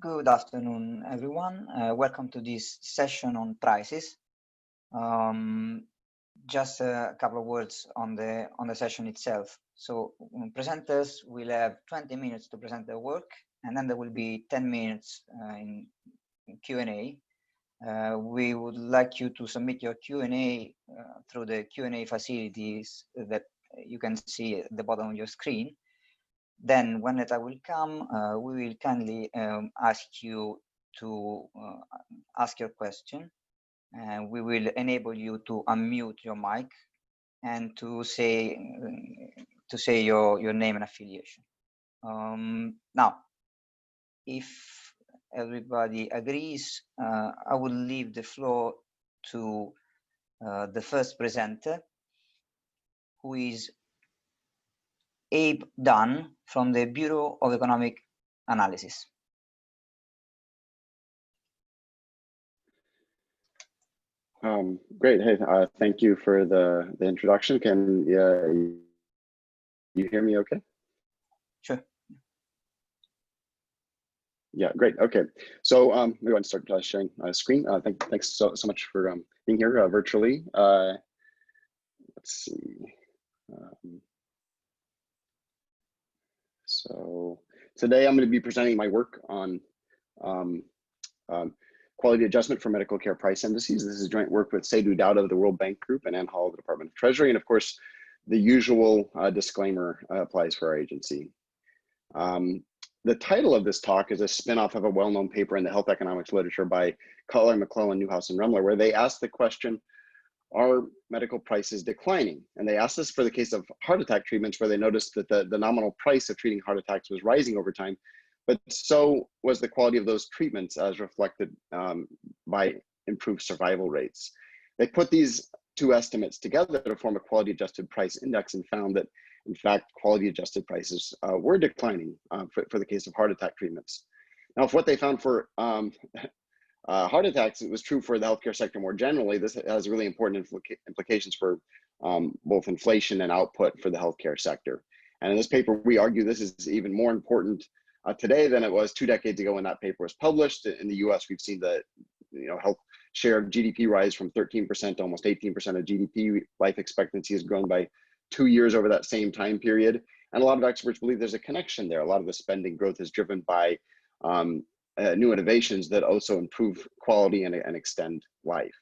Good afternoon, everyone. Welcome to this session on prices. Just a couple of words on the session itself. So presenters will have 20 minutes to present their work, and then there will be 10 minutes in Q&A. We would like you to submit your Q&A through the Q&A facilities that you can see at the bottom of your screen. Then when the time will come, we will kindly ask you to ask your question, and we will enable you to unmute your mic and to say your name and affiliation. Now, if everybody agrees, I will leave the floor to the first presenter, who is Dunn from the Bureau of Economic Analysis. Great. Hey, thank you for the introduction. Can you hear me okay? Sure. Yeah, great. Okay. So we want to start sharing screen. Thanks so much for being here virtually. Let's see. So today I'm going to be presenting my work on quality adjustment for medical care price indices. This is joint work with Seydou Dowda of the World Bank Group and Ann Hall of the Department of Treasury. And of course, the usual disclaimer applies for our agency. The title of this talk is a spin-off of a well-known paper in the health economics literature by Cutler, McClellan, Newhouse, and Remler, where they asked the question, are medical prices declining? And they asked this for the case of heart attack treatments, where they noticed that the nominal price of treating heart attacks was rising over time, but so was the quality of those treatments as reflected by improved survival rates. They put these two estimates together to form a quality adjusted price index and found that, in fact, quality adjusted prices were declining for the case of heart attack treatments. Now, if what they found for heart attacks, it was true for the healthcare sector more generally, this has really important implications for both inflation and output for the healthcare sector. And in this paper, we argue this is even more important today than it was 2 decades ago when that paper was published. In the US, we've seen the health share of GDP rise from 13% to almost 18% of GDP. Life expectancy has grown by 2 years over that same time period. And a lot of experts believe there's a connection there. A lot of the spending growth is driven by new innovations that also improve quality and extend life.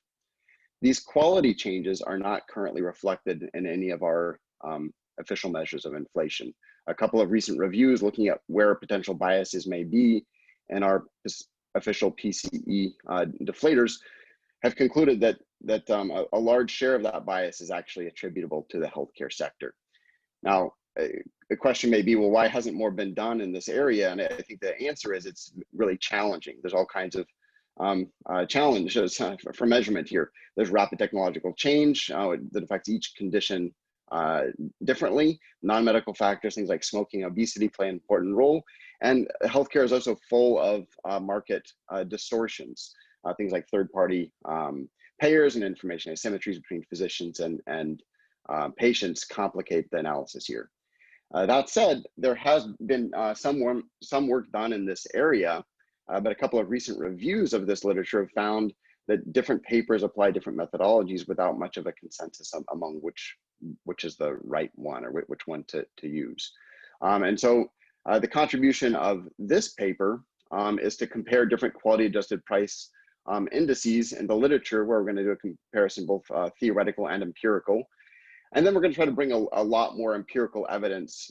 These quality changes are not currently reflected in any of our official measures of inflation. A couple of recent reviews looking at where potential biases may be in our official PCE deflators have concluded that a large share of that bias is actually attributable to the healthcare sector. Now, the question may be, well, why hasn't more been done in this area? And I think the answer is it's really challenging. There's all kinds of challenges for measurement here. There's rapid technological change that affects each condition differently. Non-medical factors, things like smoking, obesity play an important role. And healthcare is also full of market distortions, things like third-party payers and information asymmetries between physicians and patients complicate the analysis here. That said, there has been some work done in this area, but a couple of recent reviews of this literature have found that different papers apply different methodologies without much of a consensus among which is the right one or which one to use. And so the contribution of this paper is to compare different quality adjusted price indices in the literature, where we're going to do a comparison both theoretical and empirical. And then we're going to try to bring a lot more empirical evidence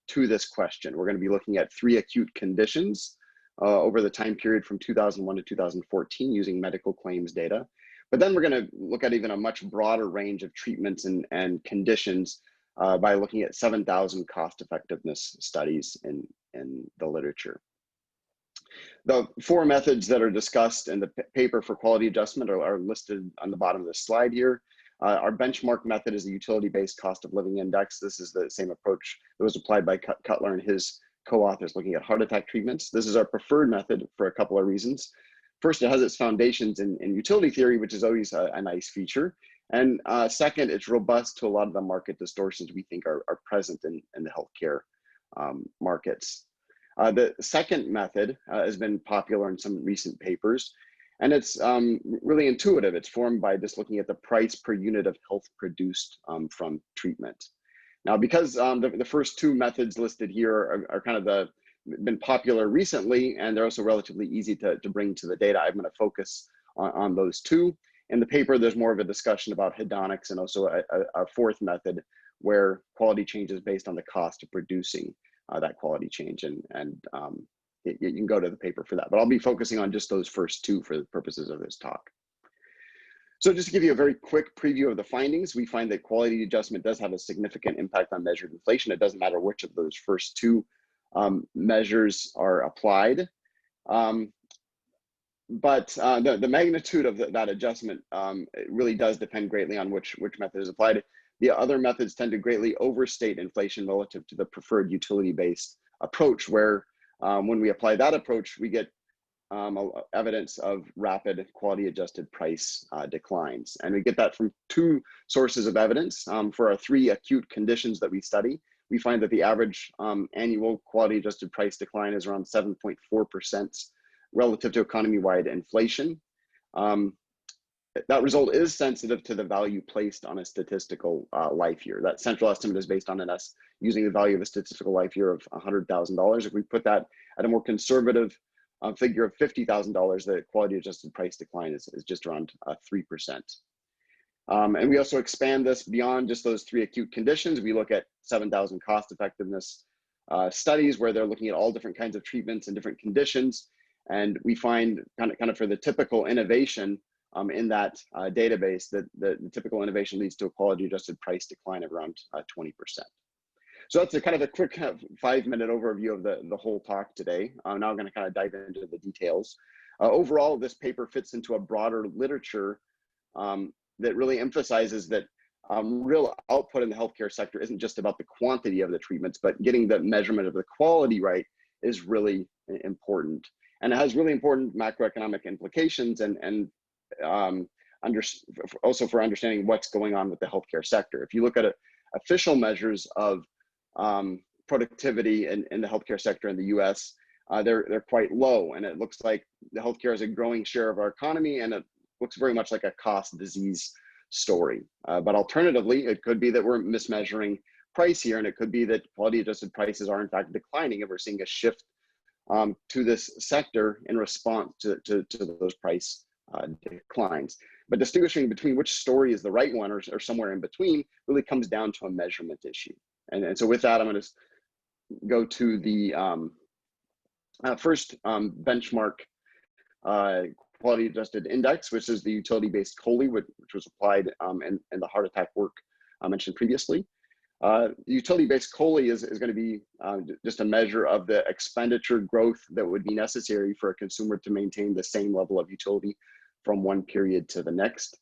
to this question. We're going to be looking at 3 acute conditions over the time period from 2001 to 2014 using medical claims data. But then we're going to look at even a much broader range of treatments and conditions by looking at 7,000 cost effectiveness studies in the literature. The 4 methods that are discussed in the paper for quality adjustment are listed on the bottom of the slide here. Our benchmark method is the utility-based cost of living index. This is the same approach that was applied by Cutler and his co-authors looking at heart attack treatments. This is our preferred method for a couple of reasons. First, it has its foundations in utility theory, which is always a nice feature. And second, it's robust to a lot of the market distortions we think are present in the healthcare markets. The second method has been popular in some recent papers, and it's really intuitive. It's formed by just looking at the price per unit of health produced from treatment. Now, because the first two methods listed here are kind of been popular recently, and they're also relatively easy to bring to the data, I'm going to focus on those two. In the paper, there's more of a discussion about hedonics and also a fourth method where quality change is based on the cost of producing that quality change. And you can go to the paper for that, but I'll be focusing on just those first two for the purposes of this talk. So just to give you a very quick preview of the findings, we find that quality adjustment does have a significant impact on measured inflation. It doesn't matter which of those first two measures are applied. But the magnitude of that adjustment it really does depend greatly on which method is applied. The other methods tend to greatly overstate inflation relative to the preferred utility-based approach, where when we apply that approach, we get evidence of rapid quality-adjusted price declines. And we get that from two sources of evidence. For our three acute conditions that we study, we find that the average annual quality-adjusted price decline is around 7.4% relative to economy-wide inflation. That result is sensitive to the value placed on a statistical life year. That central estimate is based on us using the value of a statistical life year of $100,000. If we put that at a more conservative figure of $50,000, the quality-adjusted price decline is just around 3%. And we also expand this beyond just those three acute conditions. We look at 7,000 cost-effectiveness studies where they're looking at all different kinds of treatments and different conditions. And we find kind of for the typical innovation in that database that the typical innovation leads to a quality adjusted price decline of around 20%. So that's a kind of a quick 5-minute overview of the whole talk today. Now I'm going to kind of dive into the details. Overall, this paper fits into a broader literature that really emphasizes that real output in the healthcare sector isn't just about the quantity of the treatments, but getting the measurement of the quality right is really important. And it has really important macroeconomic implications and also for understanding what's going on with the healthcare sector. If you look at official measures of productivity in the healthcare sector in the US, they're quite low. And it looks like the healthcare is a growing share of our economy, and it looks very much like a cost disease story. But alternatively, it could be that we're mismeasuring price here, and it could be that quality adjusted prices are in fact declining, and we're seeing a shift to this sector in response to those price declines. But distinguishing between which story is the right one or somewhere in between really comes down to a measurement issue. And so with that, I'm going to go to the first benchmark quality adjusted index, which is the utility-based COLI, which was applied in the heart attack work I mentioned previously. Utility-based COLI is going to be just a measure of the expenditure growth that would be necessary for a consumer to maintain the same level of utility from one period to the next.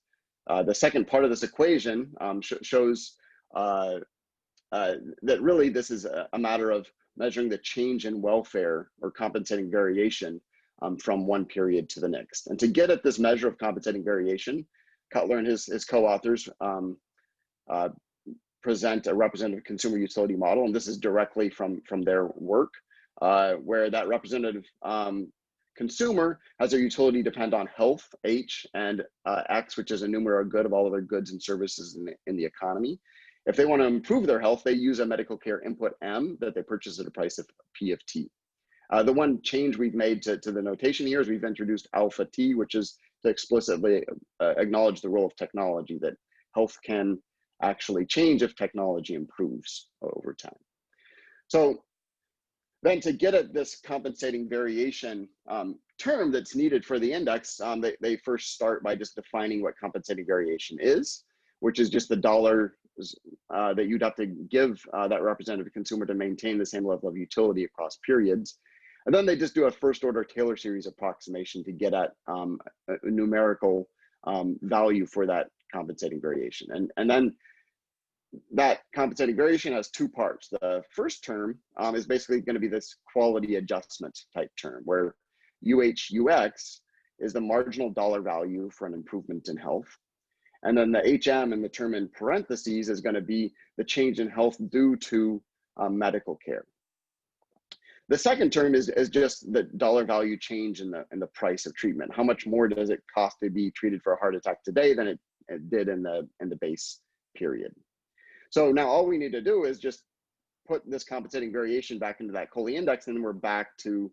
The second part of this equation shows that really this is a matter of measuring the change in welfare or compensating variation from one period to the next. And to get at this measure of compensating variation, Cutler and his co-authors present a representative consumer utility model, and this is directly from their work, where that representative consumer has their utility depend on health, H, and X, which is a numerator good of all other goods and services in the economy. If they want to improve their health, they use a medical care input M that they purchase at a price of P of T. The one change we've made to the notation here is we've introduced alpha T, which is to explicitly acknowledge the role of technology, that health can actually change if technology improves over time. So then to get at this compensating variation term that's needed for the index, they first start by just defining what compensating variation is, which is just the dollar that you'd have to give that representative consumer to maintain the same level of utility across periods. And then they just do a first order Taylor series approximation to get at a numerical value for that compensating variation. And then that compensating variation has two parts. The first term is basically going to be this quality adjustment type term, where UHUX is the marginal dollar value for an improvement in health. And then the HM and the term in parentheses is going to be the change in health due to medical care. The second term is just the dollar value change in the price of treatment. How much more does it cost to be treated for a heart attack today than it did in the base period? So now all we need to do is just put this compensating variation back into that COLI index, and then we're back to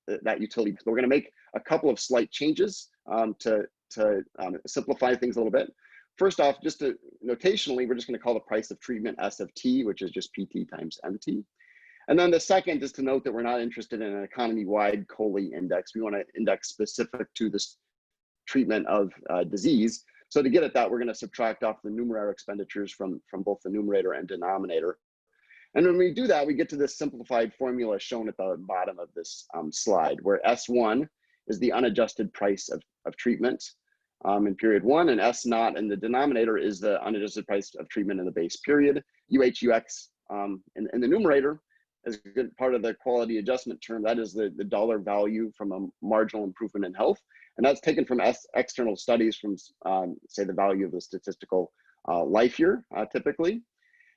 that utility. So we're going to make a couple of slight changes to simplify things a little bit. First off, just to notationally, we're just going to call the price of treatment S of T, which is just PT times MT. And then the second is to note that we're not interested in an economy-wide COLI index. We want to index specific to this treatment of disease. So to get at that, we're going to subtract off the numeraire expenditures from both the numerator and denominator. And when we do that, we get to this simplified formula shown at the bottom of this slide, where S1 is the unadjusted price of treatment in period 1, and S0 in the denominator is the unadjusted price of treatment in the base period. UHUX in the numerator is a good part of the quality adjustment term. That is the dollar value from a marginal improvement in health. And that's taken from external studies from, say, the value of the statistical life year, typically.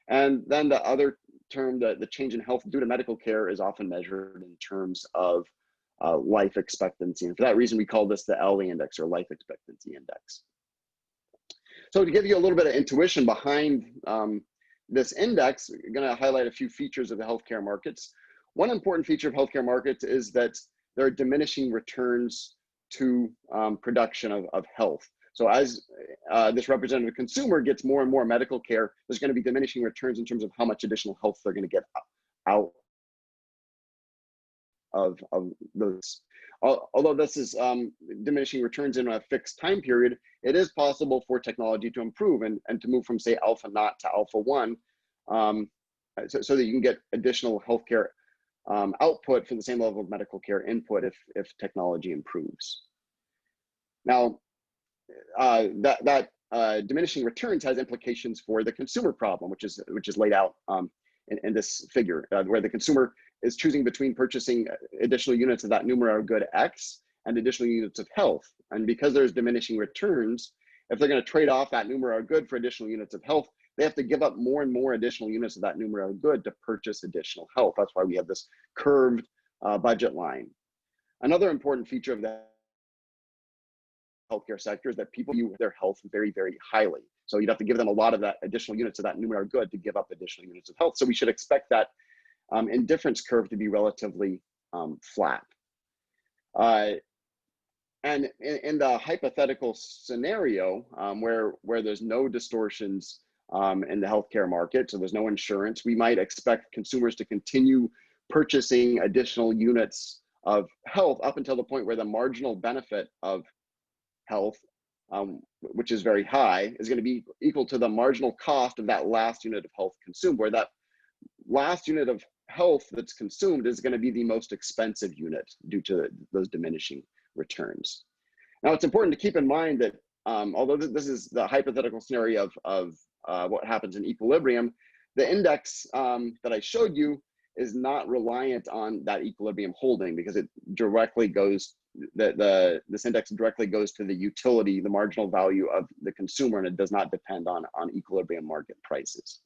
And then the other term, the change in health due to medical care, is often measured in terms of life expectancy. And for that reason, we call this the LE index, or life expectancy index. So to give you a little bit of intuition behind this index, I'm going to highlight a few features of the healthcare markets. One important feature of healthcare markets is that there are diminishing returns to production of health. So as this representative consumer gets more and more medical care, there's going to be diminishing returns in terms of how much additional health they're going to get out of those. Although this is diminishing returns in a fixed time period, it is possible for technology to improve and to move from, say, alpha naught to alpha 1, so that you can get additional healthcare output for the same level of medical care input if technology improves. Now, diminishing returns has implications for the consumer problem, which is laid out in this figure, where the consumer is choosing between purchasing additional units of that numeraire good X and additional units of health. And because there's diminishing returns, if they're going to trade off that numeraire good for additional units of health, they have to give up more and more additional units of that numeraire good to purchase additional health. That's why we have this curved budget line. Another important feature of the healthcare sector is that people view their health very, very highly. So you'd have to give them a lot of that additional units of that numeraire good to give up additional units of health. So we should expect that indifference curve to be relatively flat. And in the hypothetical scenario where there's no distortions in the healthcare market, so there's no insurance, we might expect consumers to continue purchasing additional units of health up until the point where the marginal benefit of health, which is very high, is going to be equal to the marginal cost of that last unit of health consumed, where that last unit of health that's consumed is going to be the most expensive unit due to those diminishing returns. Now, it's important to keep in mind that although this is the hypothetical scenario of what happens in equilibrium, the index that I showed you is not reliant on that equilibrium holding, because it directly goes, this index directly goes to the utility, the marginal value of the consumer, and it does not depend on equilibrium market prices.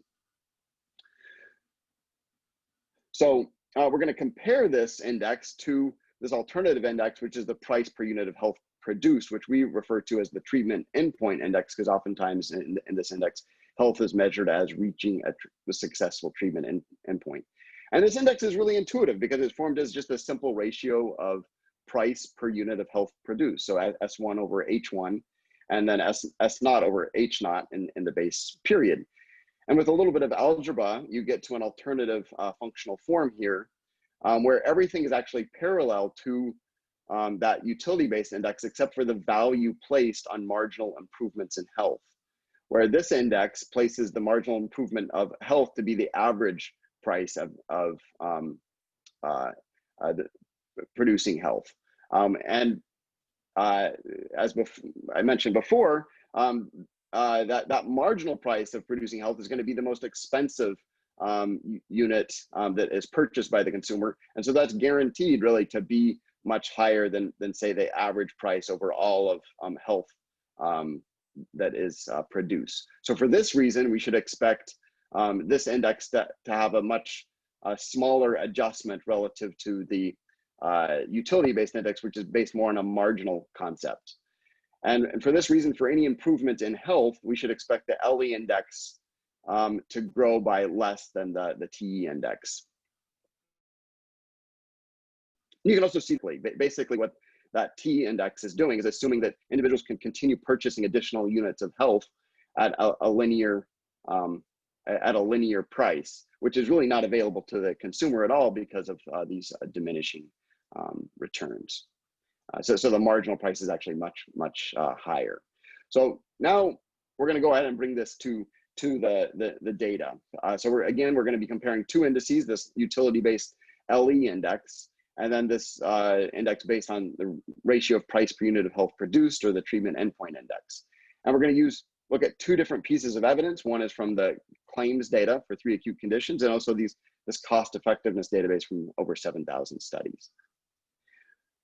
So we're going to compare this index to this alternative index, which is the price per unit of health produced, which we refer to as the treatment endpoint index, because oftentimes in this index, health is measured as reaching the successful treatment endpoint. And this index is really intuitive because it's formed as just a simple ratio of price per unit of health produced. So S1 over H1, and then S0 over H0 in the base period. And with a little bit of algebra, you get to an alternative functional form here, where everything is actually parallel to that utility-based index, except for the value placed on marginal improvements in health, where this index places the marginal improvement of health to be the average price of producing health. And as I mentioned before, that marginal price of producing health is going to be the most expensive unit that is purchased by the consumer. And so that's guaranteed really to be much higher than say the average price over all of health that is produced. So for this reason, we should expect this index to have a much smaller adjustment relative to the utility-based index, which is based more on a marginal concept. And for this reason, for any improvement in health, we should expect the LE index to grow by less than the TE index. You can also see basically what that T index is doing is assuming that individuals can continue purchasing additional units of health at a linear price, which is really not available to the consumer at all because of these diminishing returns. So the marginal price is actually much higher. So now we're going to go ahead and bring this to the data. So we're going to be comparing two indices: this utility-based LE index, and then this index based on the ratio of price per unit of health produced, or the treatment endpoint index. And we're going to look at two different pieces of evidence. One is from the claims data for 3 acute conditions, and also this cost effectiveness database from over 7,000 studies.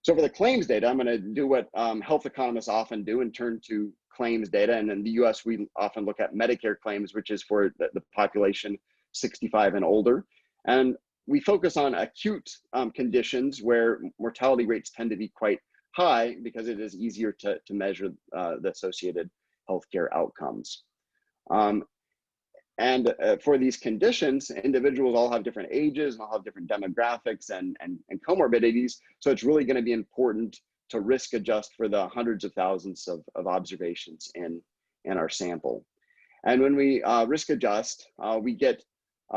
So for the claims data, I'm going to do what health economists often do and turn to claims data. And in the US, we often look at Medicare claims, which is for the population 65 and older. And we focus on acute conditions where mortality rates tend to be quite high because it is easier to measure the associated healthcare outcomes. For these conditions, individuals all have different ages and all have different demographics and comorbidities. So it's really going to be important to risk adjust for the hundreds of thousands of observations in our sample. And when we risk adjust, we get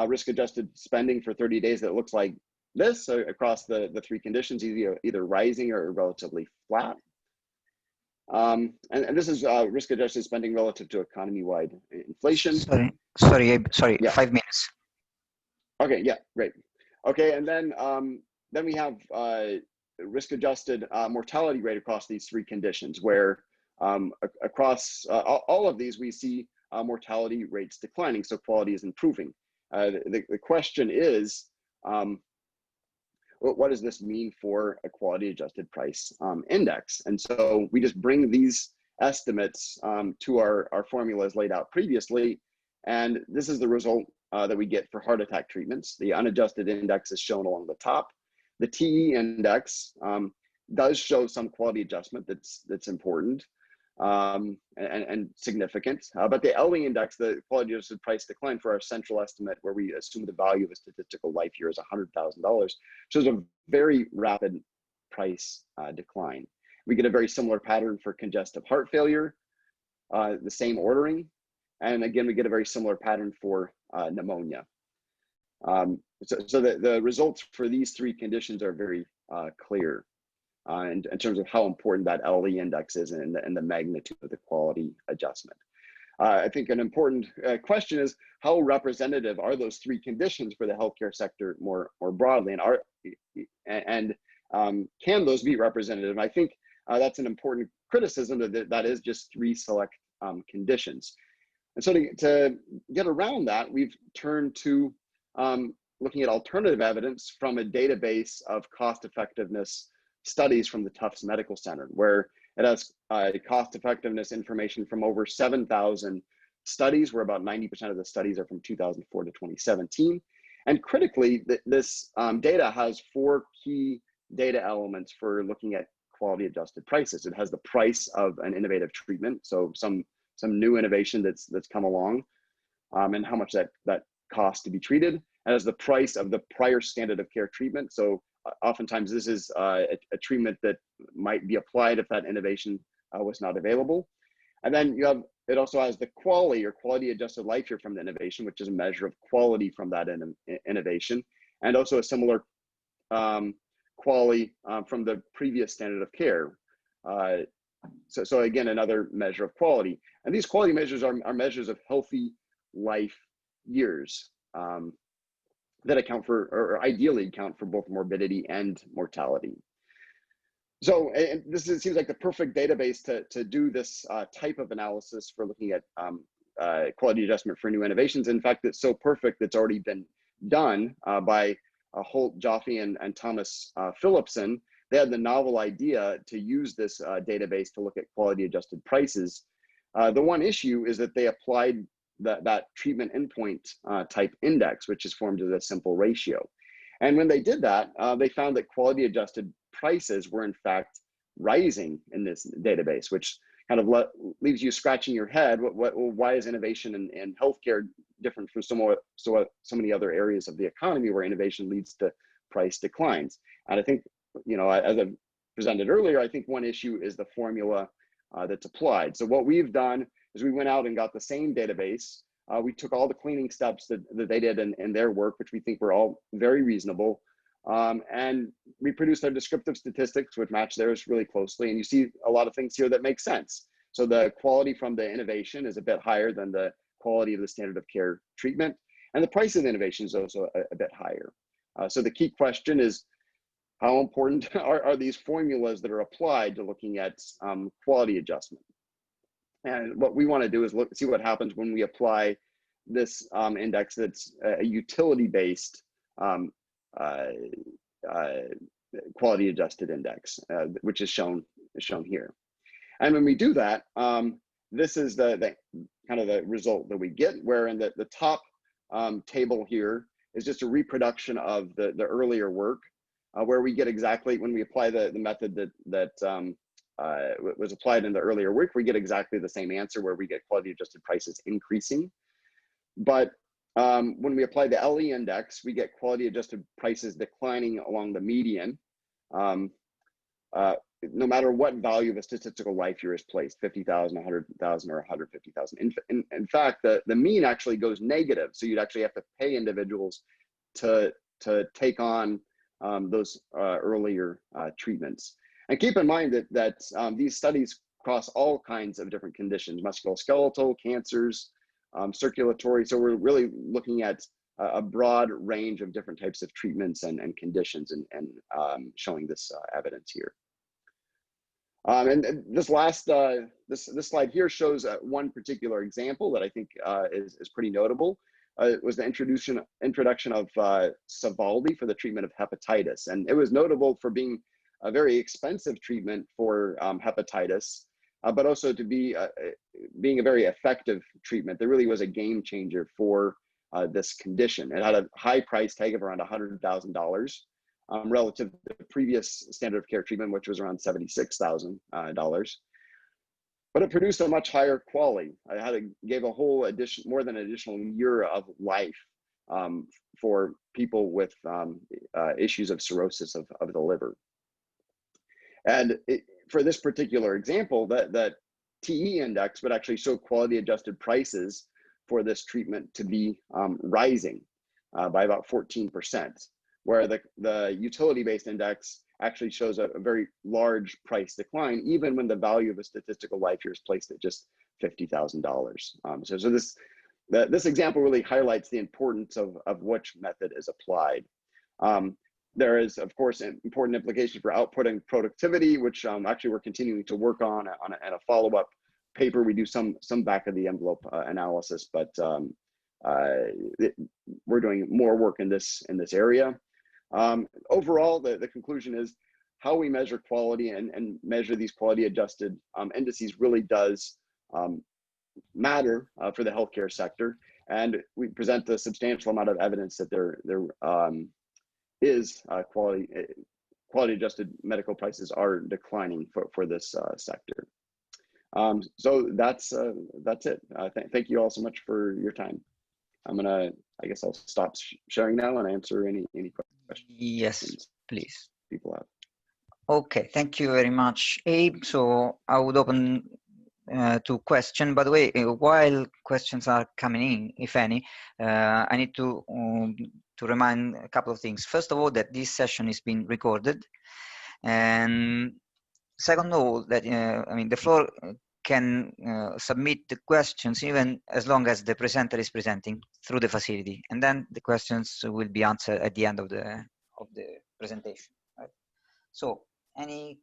risk adjusted spending for 30 days that looks like this across the three conditions, either rising or relatively flat. And this is risk adjusted spending relative to economy-wide inflation. Sorry, yeah. 5 minutes. Okay, yeah, great. Okay, and then we have risk adjusted mortality rate across these three conditions, where across all of these we see mortality rates declining, so quality is improving. The question is, what does this mean for a quality adjusted price index? And so we just bring these estimates to our formulas laid out previously. And this is the result that we get for heart attack treatments. The unadjusted index is shown along the top. The TE index does show some quality adjustment that's important and significant. But the LE index, the quality adjusted price decline for our central estimate, where we assume the value of a statistical life year is $100,000, shows a very rapid price decline. We get a very similar pattern for congestive heart failure, the same ordering. And again, we get a very similar pattern for pneumonia. So the results for these three conditions are very clear in terms of how important that LE index is and the magnitude of the quality adjustment. I think an important question is, how representative are those three conditions for the healthcare sector more broadly, and can those be representative? I think that's an important criticism, that is just three select conditions. And so to get around that, we've turned to looking at alternative evidence from a database of cost effectiveness studies from the Tufts Medical Center, where it has cost effectiveness information from over 7,000 studies, where about 90% of the studies are from 2004 to 2017. And critically, this data has 4 key data elements for looking at quality adjusted prices. It has the price of an innovative treatment, so some new innovation that's come along, and how much that costs to be treated. It has the price of the prior standard of care treatment. So oftentimes this is a treatment that might be applied if that innovation was not available. And then it also has the quality, or quality adjusted life year from the innovation, which is a measure of quality from that innovation, and also a similar quality from the previous standard of care. So again, another measure of quality. And these quality measures are measures of healthy life years that account for, or ideally account for, both morbidity and mortality. So this seems like the perfect database to do this type of analysis for looking at quality adjustment for new innovations. In fact, it's so perfect that's already been done by Holt, Joffe, and Thomas Phillipson. They had the novel idea to use this database to look at quality adjusted prices. The one issue is that they applied that treatment endpoint type index, which is formed as a simple ratio. And when they did that, they found that quality adjusted prices were in fact rising in this database, which kind of leaves you scratching your head. Why is innovation in healthcare different from so many other areas of the economy where innovation leads to price declines? And I think, you know, as I presented earlier, I think one issue is the formula that's applied. So what we've done is we went out and got the same database. We took all the cleaning steps that they did in their work, which we think were all very reasonable, and we produced our descriptive statistics, which match theirs really closely. And you see a lot of things here that make sense. So the quality from the innovation is a bit higher than the quality of the standard of care treatment. And the price of the innovation is also a bit higher. So the key question is, how important are these formulas that are applied to looking at quality adjustment? And what we want to do is see what happens when we apply this index that's a utility-based quality adjusted index, which is shown here. And when we do that, this is the kind of the result that we get, where in the top table here is just a reproduction of the earlier work, where we get exactly, when we apply the method that was applied in the earlier work, we get exactly the same answer, where we get quality adjusted prices increasing. But when we apply the LE index, we get quality adjusted prices declining along the median, no matter what value of a statistical life year is placed, 50,000, 100,000, or 150,000. In fact, the mean actually goes negative. So you'd actually have to pay individuals to take on those earlier treatments. And keep in mind that these studies cross all kinds of different conditions: musculoskeletal, cancers, circulatory. So we're really looking at a broad range of different types of treatments and conditions, and showing this evidence here. And this last this slide here shows one particular example that I think is pretty notable. It was the introduction of Sovaldi for the treatment of hepatitis, and it was notable for being a very expensive treatment for hepatitis, but also to be being a very effective treatment. There really was a game changer for this condition. It had a high price tag of around $100,000 relative to the previous standard of care treatment, which was around $76,000. But it produced a much higher quality. It gave a whole more than an additional year of life for people with issues of cirrhosis of the liver. And for this particular example, that TE index would actually show quality adjusted prices for this treatment to be rising by about 14%, where the utility-based index actually shows a very large price decline, even when the value of a statistical life year is placed at just $50,000. So this example really highlights the importance of which method is applied. There is, of course, important implications for output and productivity, which actually we're continuing to work on a follow-up paper. We do some back of the envelope analysis, but we're doing more work in this area. Overall, the conclusion is how we measure quality and measure these quality adjusted indices really does matter for the healthcare sector. And we present a substantial amount of evidence that there is quality adjusted medical prices are declining for this sector. So that's it. Thank you all so much for your time. I guess I'll stop sharing now and answer any questions. Yes, please. People have. Okay, thank you very much, Abe. So I would open to question. By the way, while questions are coming in, if any, I need to remind a couple of things. First of all, that this session is being recorded, and second of all, that I mean, the floor can submit the questions even as long as the presenter is presenting through the facility, and then the questions will be answered at the end of the presentation. Right? So, any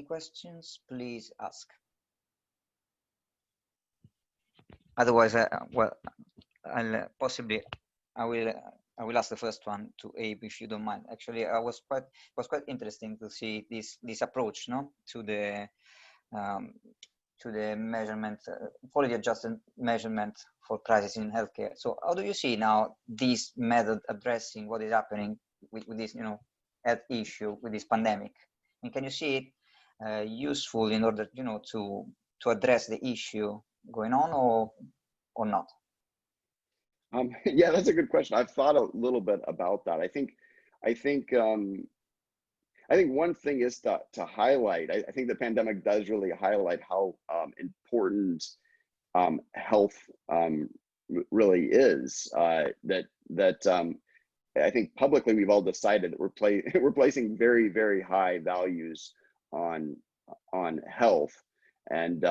questions? Please ask. Otherwise, well, I will ask the first one to Abe, if you don't mind. Actually, it was quite interesting to see this approach, no, to the to the measurement, quality adjusted measurement for prices in healthcare. So how do you see now this method addressing what is happening with this, health issue with this pandemic? And can you see it useful in order, to address the issue going on or not? Yeah, that's a good question. I've thought a little bit about that. I think one thing is to highlight. I think the pandemic does really highlight how important health really is. I think publicly we've all decided that we're placing very, very high values on health, and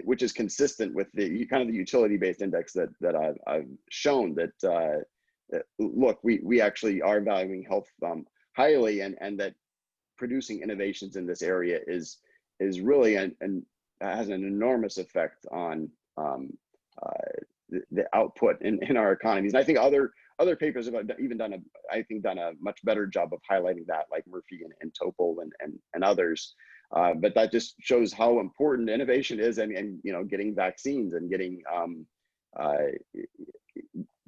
which is consistent with the kind of the utility-based index that I've shown that look, we actually are valuing health highly, and that producing innovations in this area is really and has an enormous effect on the output in our economies. And I think other papers have even done a much better job of highlighting that, like Murphy and Topol and others. But that just shows how important innovation is, and getting vaccines and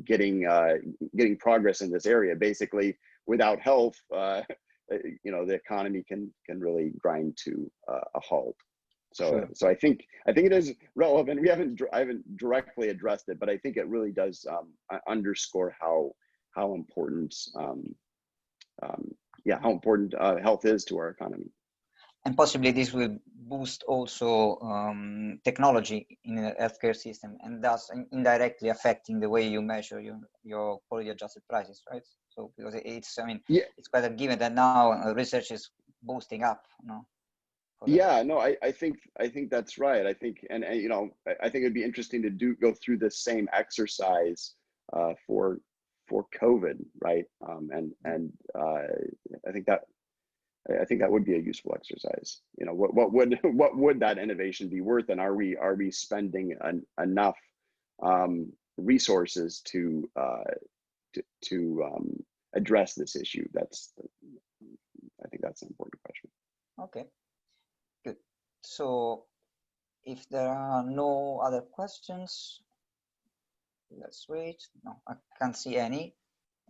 getting progress in this area. Basically, without health, the economy can really grind to a halt. So, sure. So I think it is relevant. I haven't directly addressed it, but I think it really does underscore how important how important health is to our economy. And possibly this will boost also technology in the healthcare system, and thus indirectly affecting the way you measure your quality adjusted prices, right? So because it's it's quite a given that now research is boosting up, Yeah, no, I think that's right. I think, and I think it'd be interesting to go through this same exercise for COVID, right? And I think that would be a useful exercise. What would that innovation be worth, and are we spending enough resources to address this issue? I think that's an important question. Okay, good. So if there are no other questions, let's wait. No, I can't see any.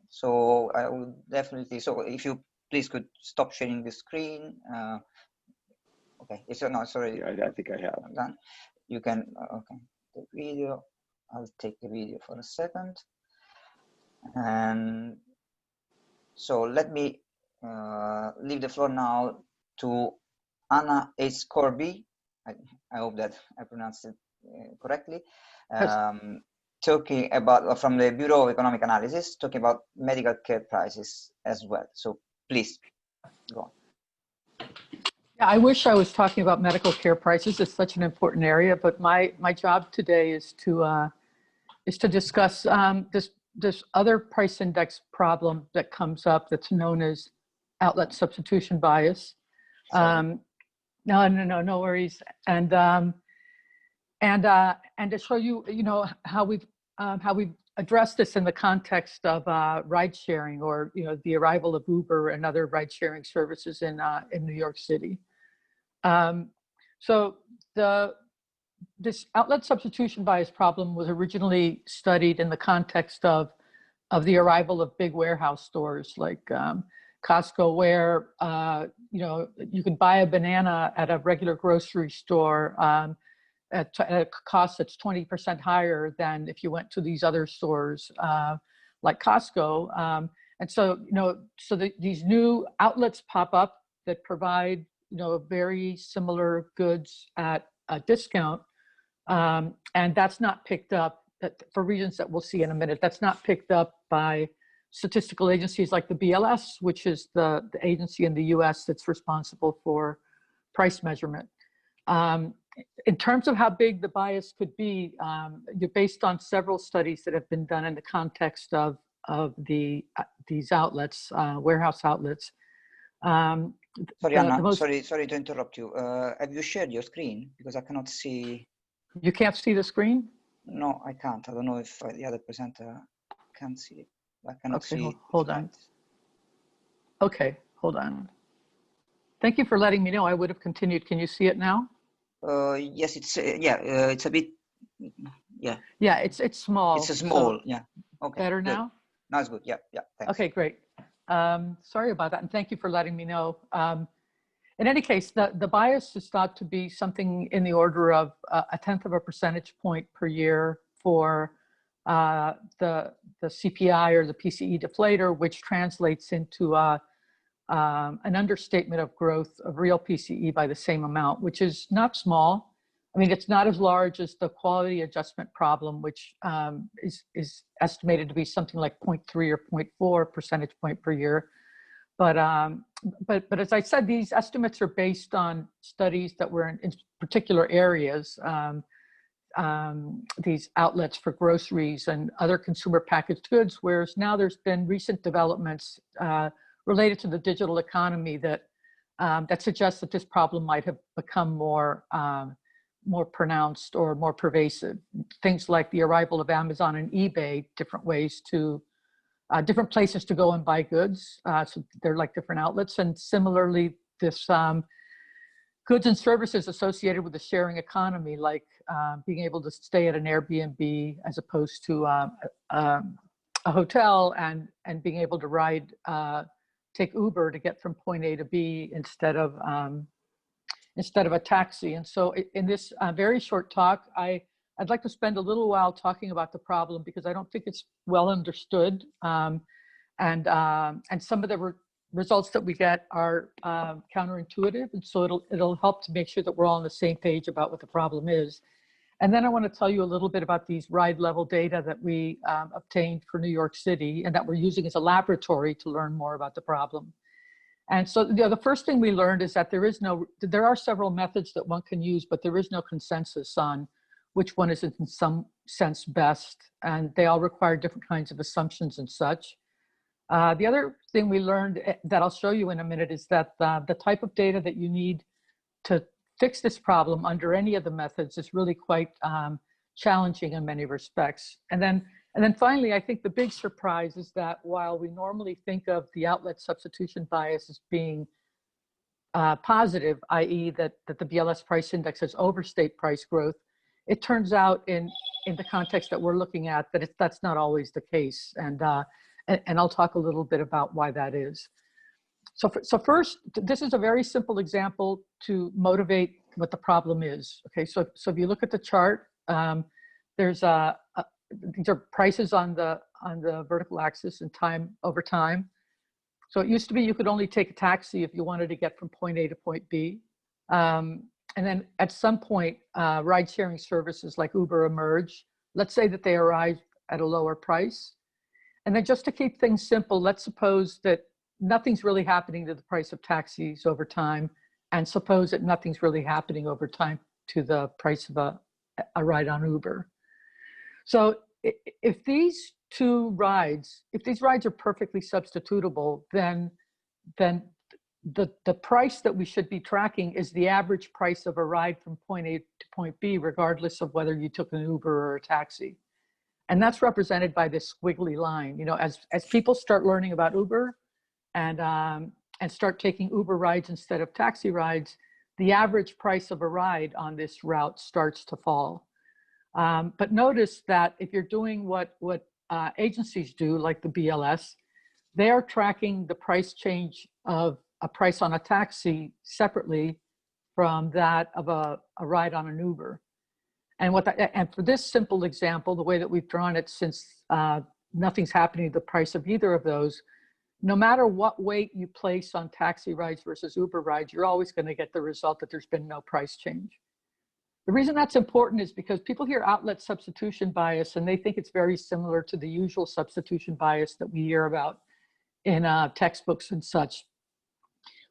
So I would definitely, so if you please could stop sharing the screen. Okay, no, sorry. Yeah, I think I have. Done. You can, okay, the video. I'll take the video for a second. And so let me leave the floor now to Anna Aizcorbe. I hope that I pronounced it correctly. Talking about, from the Bureau of Economic Analysis, talking about medical care prices as well. So please go on. Yeah, I wish I was talking about medical care prices. It's such an important area, but my job today is to discuss this other price index problem that comes up that's known as outlet substitution bias. No worries. And to show you, how we've addressed this in the context of ride sharing, or the arrival of Uber and other ride sharing services in New York City. So this outlet substitution bias problem was originally studied in the context of the arrival of big warehouse stores like Costco, where you could buy a banana at a regular grocery store at a cost that's 20% higher than if you went to these other stores like Costco. And so these new outlets pop up that provide very similar goods at a discount, and that's not picked up, for reasons that we'll see in a minute. That's not picked up by statistical agencies like the BLS, which is the agency in the US that's responsible for price measurement. In terms of how big the bias could be, you're based on several studies that have been done in the context of these outlets, warehouse outlets. Sorry, Anna, sorry to interrupt you. Have you shared your screen? Because I cannot see. You can't see the screen? No, I can't. I don't know if the other presenter can see it. I cannot see. Hold on. Okay, hold on. Thank you for letting me know. I would have continued. Can you see it now? Yes, it's it's a bit, yeah. Yeah, it's small. It's a small, so yeah. Okay. better good. now? Now it's good. Yeah, yeah. Thanks. Okay, great. Sorry about that, and thank you for letting me know. In any case, the bias is thought to be something in the order of a tenth of a percentage point per year for the CPI or the PCE deflator, which translates into an understatement of growth of real PCE by the same amount, which is not small. I mean, it's not as large as the quality adjustment problem, which is estimated to be something like 0.3 or 0.4 percentage point per year. But as I said, these estimates are based on studies that were in particular areas, these outlets for groceries and other consumer packaged goods, whereas now there's been recent developments related to the digital economy that suggests that this problem might have become more pronounced or more pervasive. Things like the arrival of Amazon and eBay, different ways to different places to go and buy goods. So they're like different outlets. And similarly, this goods and services associated with the sharing economy, like being able to stay at an Airbnb as opposed to a hotel, and being able to ride, take Uber to get from point A to B instead of a taxi. And so in this very short talk, I'd like to spend a little while talking about the problem because I don't think it's well understood. And some of the results that we get are counterintuitive. And so it'll help to make sure that we're all on the same page about what the problem is. And then I want to tell you a little bit about these ride level data that we obtained for New York City and that we're using as a laboratory to learn more about the problem. And so the first thing we learned is that there are several methods that one can use, but there is no consensus on which one is in some sense best, and they all require different kinds of assumptions and such. The other thing we learned that I'll show you in a minute is that the type of data that you need to fix this problem under any of the methods is really quite challenging in many respects. And then finally, I think the big surprise is that while we normally think of the outlet substitution bias as being positive, i.e. that the BLS price index has overstate price growth, it turns out in the context that we're looking at that that's not always the case. And I'll talk a little bit about why that is. So first, this is a very simple example to motivate what the problem is. Okay, so if you look at the chart, there's these are prices on the vertical axis and time over time. So it used to be you could only take a taxi if you wanted to get from point A to point B. And then at some point, ride sharing services like Uber emerge. Let's say that they arrive at a lower price. And then just to keep things simple, let's suppose that nothing's really happening to the price of taxis over time, and suppose that nothing's really happening over time to the price of a ride on Uber. So if these rides are perfectly substitutable, then the price that we should be tracking is the average price of a ride from point A to point B, regardless of whether you took an Uber or a taxi. And that's represented by this squiggly line. You know, as people start learning about Uber and start taking Uber rides instead of taxi rides, the average price of a ride on this route starts to fall. But notice that if you're doing what agencies do, like the BLS, they are tracking the price change of a price on a taxi separately from that of a ride on an Uber. And for this simple example, the way that we've drawn it, since nothing's happening to the price of either of those, no matter what weight you place on taxi rides versus Uber rides, you're always going to get the result that there's been no price change. The reason that's important is because people hear outlet substitution bias and they think it's very similar to the usual substitution bias that we hear about in textbooks and such,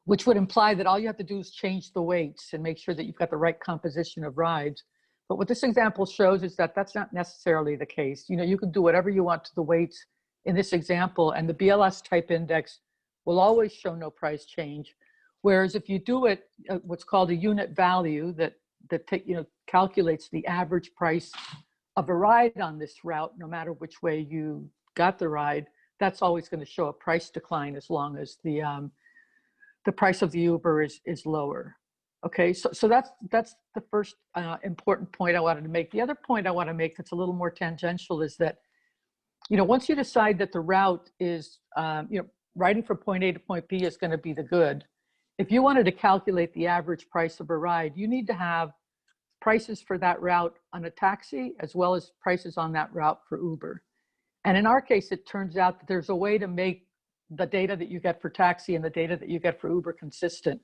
which would imply that all you have to do is change the weights and make sure that you've got the right composition of rides. But what this example shows is that that's not necessarily the case. You know, you can do whatever you want to the weights in this example, and the BLS type index will always show no price change. Whereas if you do it, what's called a unit value that calculates the average price of a ride on this route, no matter which way you got the ride, that's always going to show a price decline as long as the price of the Uber is lower. Okay, so that's the first important point I wanted to make. The other point I want to make that's a little more tangential is that, you know, once you decide that the route is, you know, riding from point A to point B is going to be the good, if you wanted to calculate the average price of a ride, you need to have prices for that route on a taxi as well as prices on that route for Uber. And in our case, it turns out that there's a way to make the data that you get for taxi and the data that you get for Uber consistent.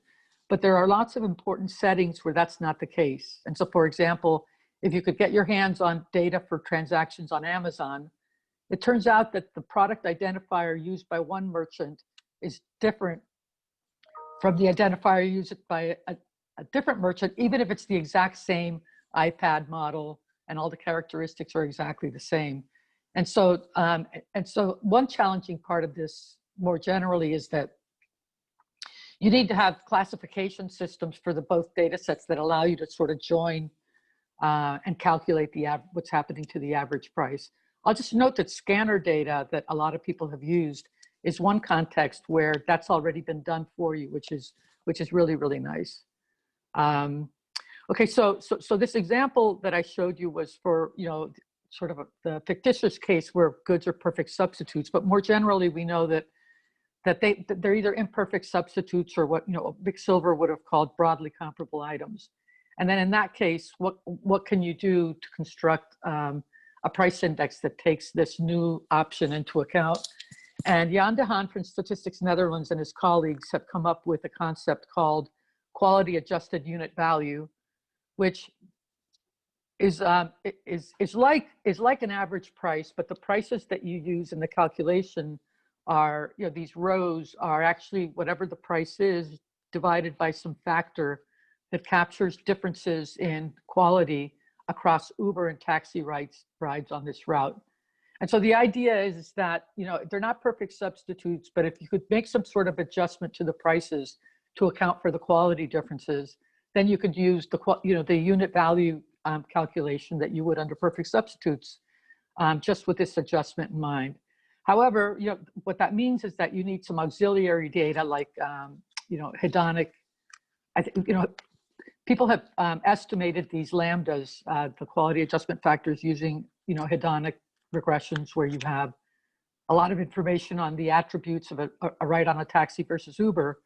But there are lots of important settings where that's not the case. And so, for example, if you could get your hands on data for transactions on Amazon, it turns out that the product identifier used by one merchant is different from the identifier used by a different merchant, even if it's the exact same iPad model and all the characteristics are exactly the same. And so one challenging part of this more generally is that you need to have classification systems for the both data sets that allow you to sort of join and calculate what's happening to the average price. I'll just note that scanner data that a lot of people have used is one context where that's already been done for you, which is really, really nice. Okay, so this example that I showed you was for, you know, sort of the fictitious case where goods are perfect substitutes, but more generally, we know that they're either imperfect substitutes or what, you know, Vic Silver would have called broadly comparable items. And then in that case, what can you do to construct a price index that takes this new option into account? And Jan de Haan from Statistics Netherlands and his colleagues have come up with a concept called quality adjusted unit value, which is like an average price, but the prices that you use in the calculation are, you know, these rows are actually whatever the price is divided by some factor that captures differences in quality across Uber and taxi rides on this route. And so the idea is that, you know, they're not perfect substitutes, but if you could make some sort of adjustment to the prices to account for the quality differences, then you could use the unit value calculation that you would under perfect substitutes, just with this adjustment in mind. However, you know, what that means is that you need some auxiliary data like, you know, hedonic. I think, you know, people have estimated these lambdas, the quality adjustment factors, using, you know, hedonic regressions where you have a lot of information on the attributes of a ride on a taxi versus Uber.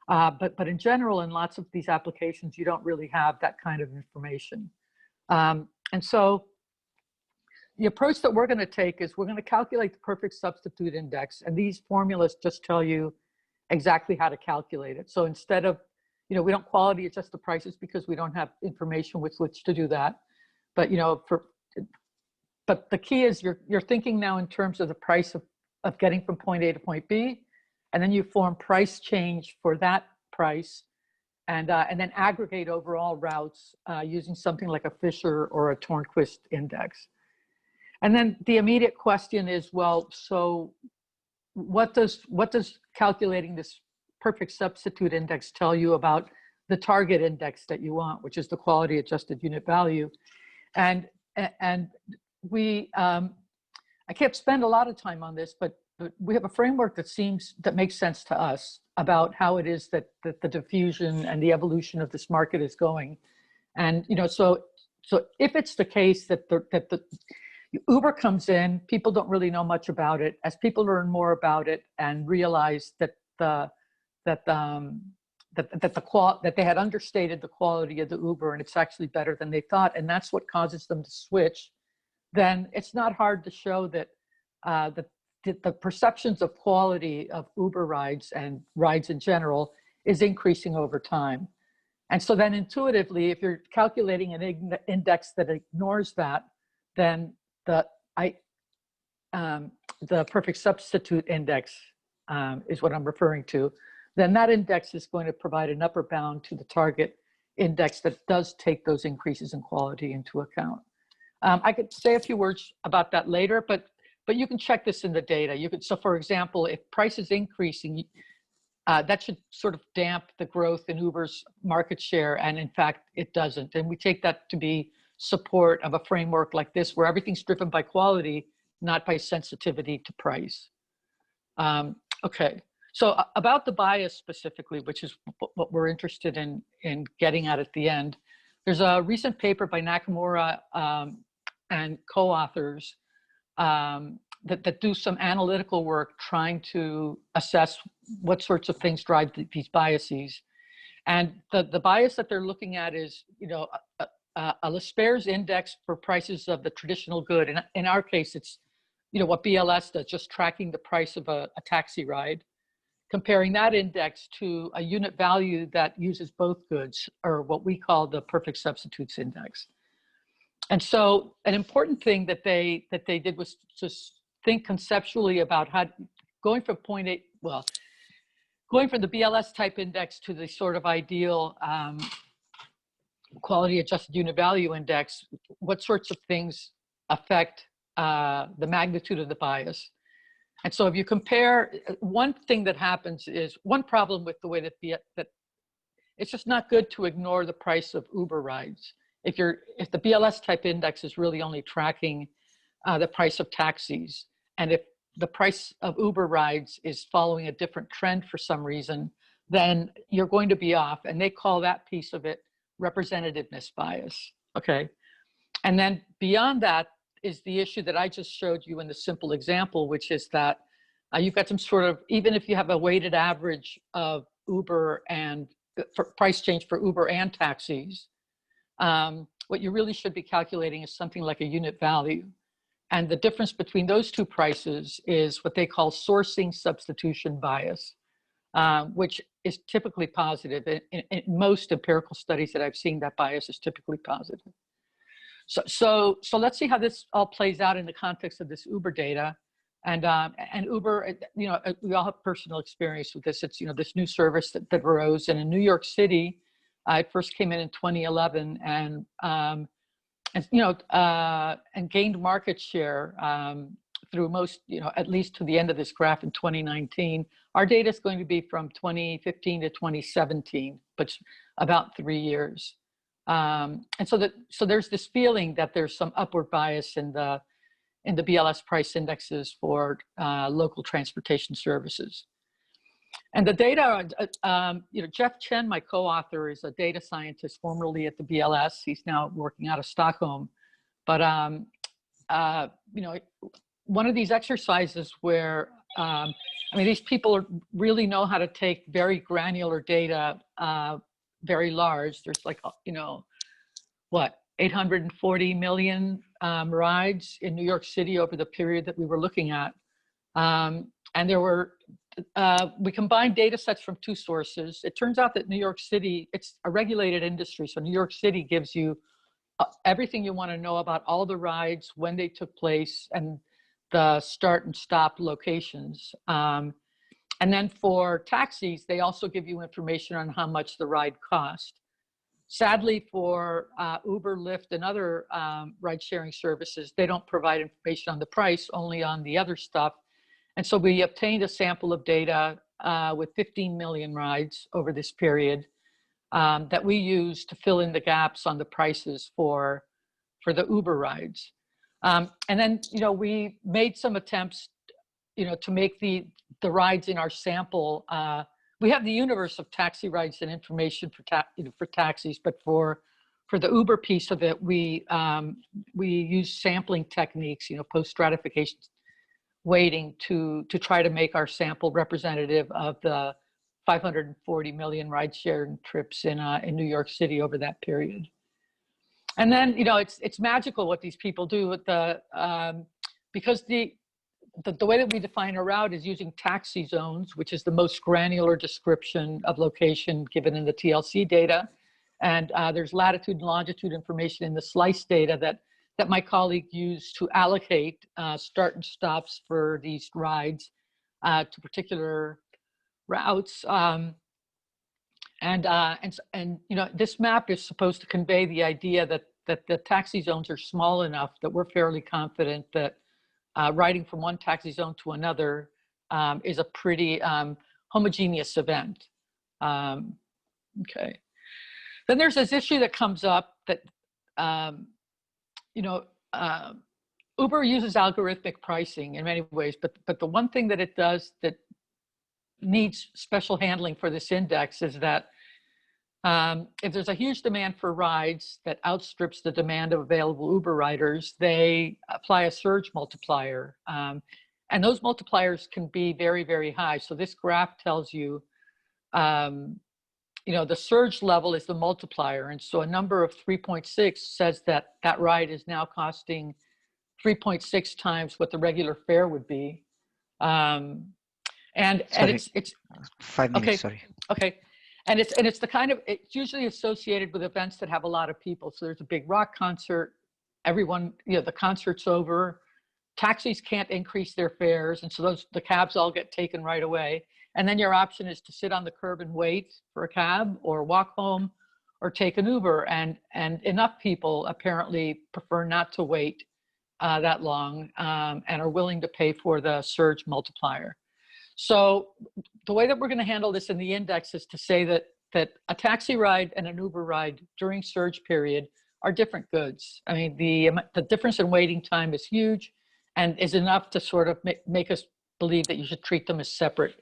But in general, in lots of these applications, you don't really have that kind of information. And so the approach that we're going to take is we're going to calculate the perfect substitute index. And these formulas just tell you exactly how to calculate it. So instead of, you know, we don't quality adjust the prices because we don't have information with which to do that. But, you know, but the key is you're thinking now in terms of the price of getting from point A to point B, and then you form price change for that price, and then aggregate overall routes using something like a Fisher or a Tornquist index. And then the immediate question is, well, so what does calculating this perfect substitute index tell you about the target index that you want, which is the quality adjusted unit value? And we, I can't spend a lot of time on this, but we have a framework that makes sense to us about how it is that the diffusion and the evolution of this market is going. And, you know, so if it's the case that the Uber comes in, people don't really know much about it. As people learn more about it and realize that they had understated the quality of the Uber and it's actually better than they thought, and that's what causes them to switch, then it's not hard to show that the perceptions of quality of Uber rides and rides in general is increasing over time. And so then intuitively, if you're calculating an index that ignores that, then the perfect substitute index is what I'm referring to. Then that index is going to provide an upper bound to the target index that does take those increases in quality into account. I could say a few words about that later, but you can check this in the data. You could, so for example, if price is increasing, that should sort of damp the growth in Uber's market share, and in fact, it doesn't. And we take that to be support of a framework like this, where everything's driven by quality, not by sensitivity to price. Okay, So about the bias specifically, which is what we're interested in getting at the end, there's a recent paper by Nakamura and co-authors that do some analytical work trying to assess what sorts of things drive these biases. And the bias that they're looking at is, a L'Esper's index for prices of the traditional good. And in our case, it's, what BLS does, just tracking the price of a taxi ride, comparing that index to a unit value that uses both goods, or what we call the perfect substitutes index. And so an important thing that they did was just think conceptually about how going from the BLS type index to the sort of ideal quality adjusted unit value index, what sorts of things affect the magnitude of the bias. And so if you compare, one thing that happens is, one problem with the way that it's just not good to ignore the price of Uber rides. If the BLS type index is really only tracking the price of taxis, and if the price of Uber rides is following a different trend for some reason, then you're going to be off. And they call that piece of it representativeness bias, okay? And then beyond that is the issue that I just showed you in the simple example, which is that you've got some sort of, even if you have a weighted average of Uber and for price change for Uber and taxis, what you really should be calculating is something like a unit value. And the difference between those two prices is what they call sourcing substitution bias, which is typically positive. In most empirical studies that I've seen, that bias is typically positive. So let's see how this all plays out in the context of this Uber data. And Uber, we all have personal experience with this. It's, this new service that arose. And in New York City, I first came in 2011 and gained market share through most, at least to the end of this graph in 2019. Our data is going to be from 2015 to 2017, but about 3 years. And so there's this feeling that there's some upward bias in the BLS price indexes for local transportation services. And the data, Jeff Chen, my co-author, is a data scientist formerly at the BLS. He's now working out of Stockholm. But, one of these exercises where, these people really know how to take very granular data, very large. There's like, 840 million rides in New York City over the period that we were looking at. And there were, we combined data sets from two sources. It turns out that New York City, it's a regulated industry. So New York City gives you everything you want to know about all the rides, when they took place, and the start and stop locations. And then for taxis, they also give you information on how much the ride cost. Sadly, for Uber, Lyft, and other ride-sharing services, they don't provide information on the price, only on the other stuff. And so we obtained a sample of data with 15 million rides over this period that we used to fill in the gaps on the prices for the Uber rides. And then, we made some attempts, to make the rides in our sample. We have the universe of taxi rides and information for taxis, but for the Uber piece of it, we use sampling techniques, post-stratification weighting to try to make our sample representative of the 540 million ride-sharing trips in New York City over that period. And then, it's magical what these people do with because the way that we define a route is using taxi zones, which is the most granular description of location given in the TLC data. And there's latitude and longitude information in the slice data that my colleague used to allocate start and stops for these rides to particular routes. This map is supposed to convey the idea that the taxi zones are small enough that we're fairly confident that riding from one taxi zone to another is a pretty homogeneous event. Okay. Then there's this issue that comes up that, Uber uses algorithmic pricing in many ways, but the one thing that it does that needs special handling for this index is that if there's a huge demand for rides that outstrips the demand of available Uber riders, they apply a surge multiplier. And those multipliers can be very, very high. So this graph tells you, you know, the surge level is the multiplier. And so a number of 3.6 says that that ride is now costing 3.6 times what the regular fare would be. And it's 5 minutes, okay, sorry. Okay. And it's the kind of, it's usually associated with events that have a lot of people. So there's a big rock concert, everyone, you know, the concert's over, taxis can't increase their fares. And so the cabs all get taken right away. And then your option is to sit on the curb and wait for a cab or walk home or take an Uber. And enough people apparently prefer not to wait that long and are willing to pay for the surge multiplier. So the way that we're going to handle this in the index is to say that a taxi ride and an Uber ride during surge period are different goods. I mean, the difference in waiting time is huge and is enough to sort of make us believe that you should treat them as separate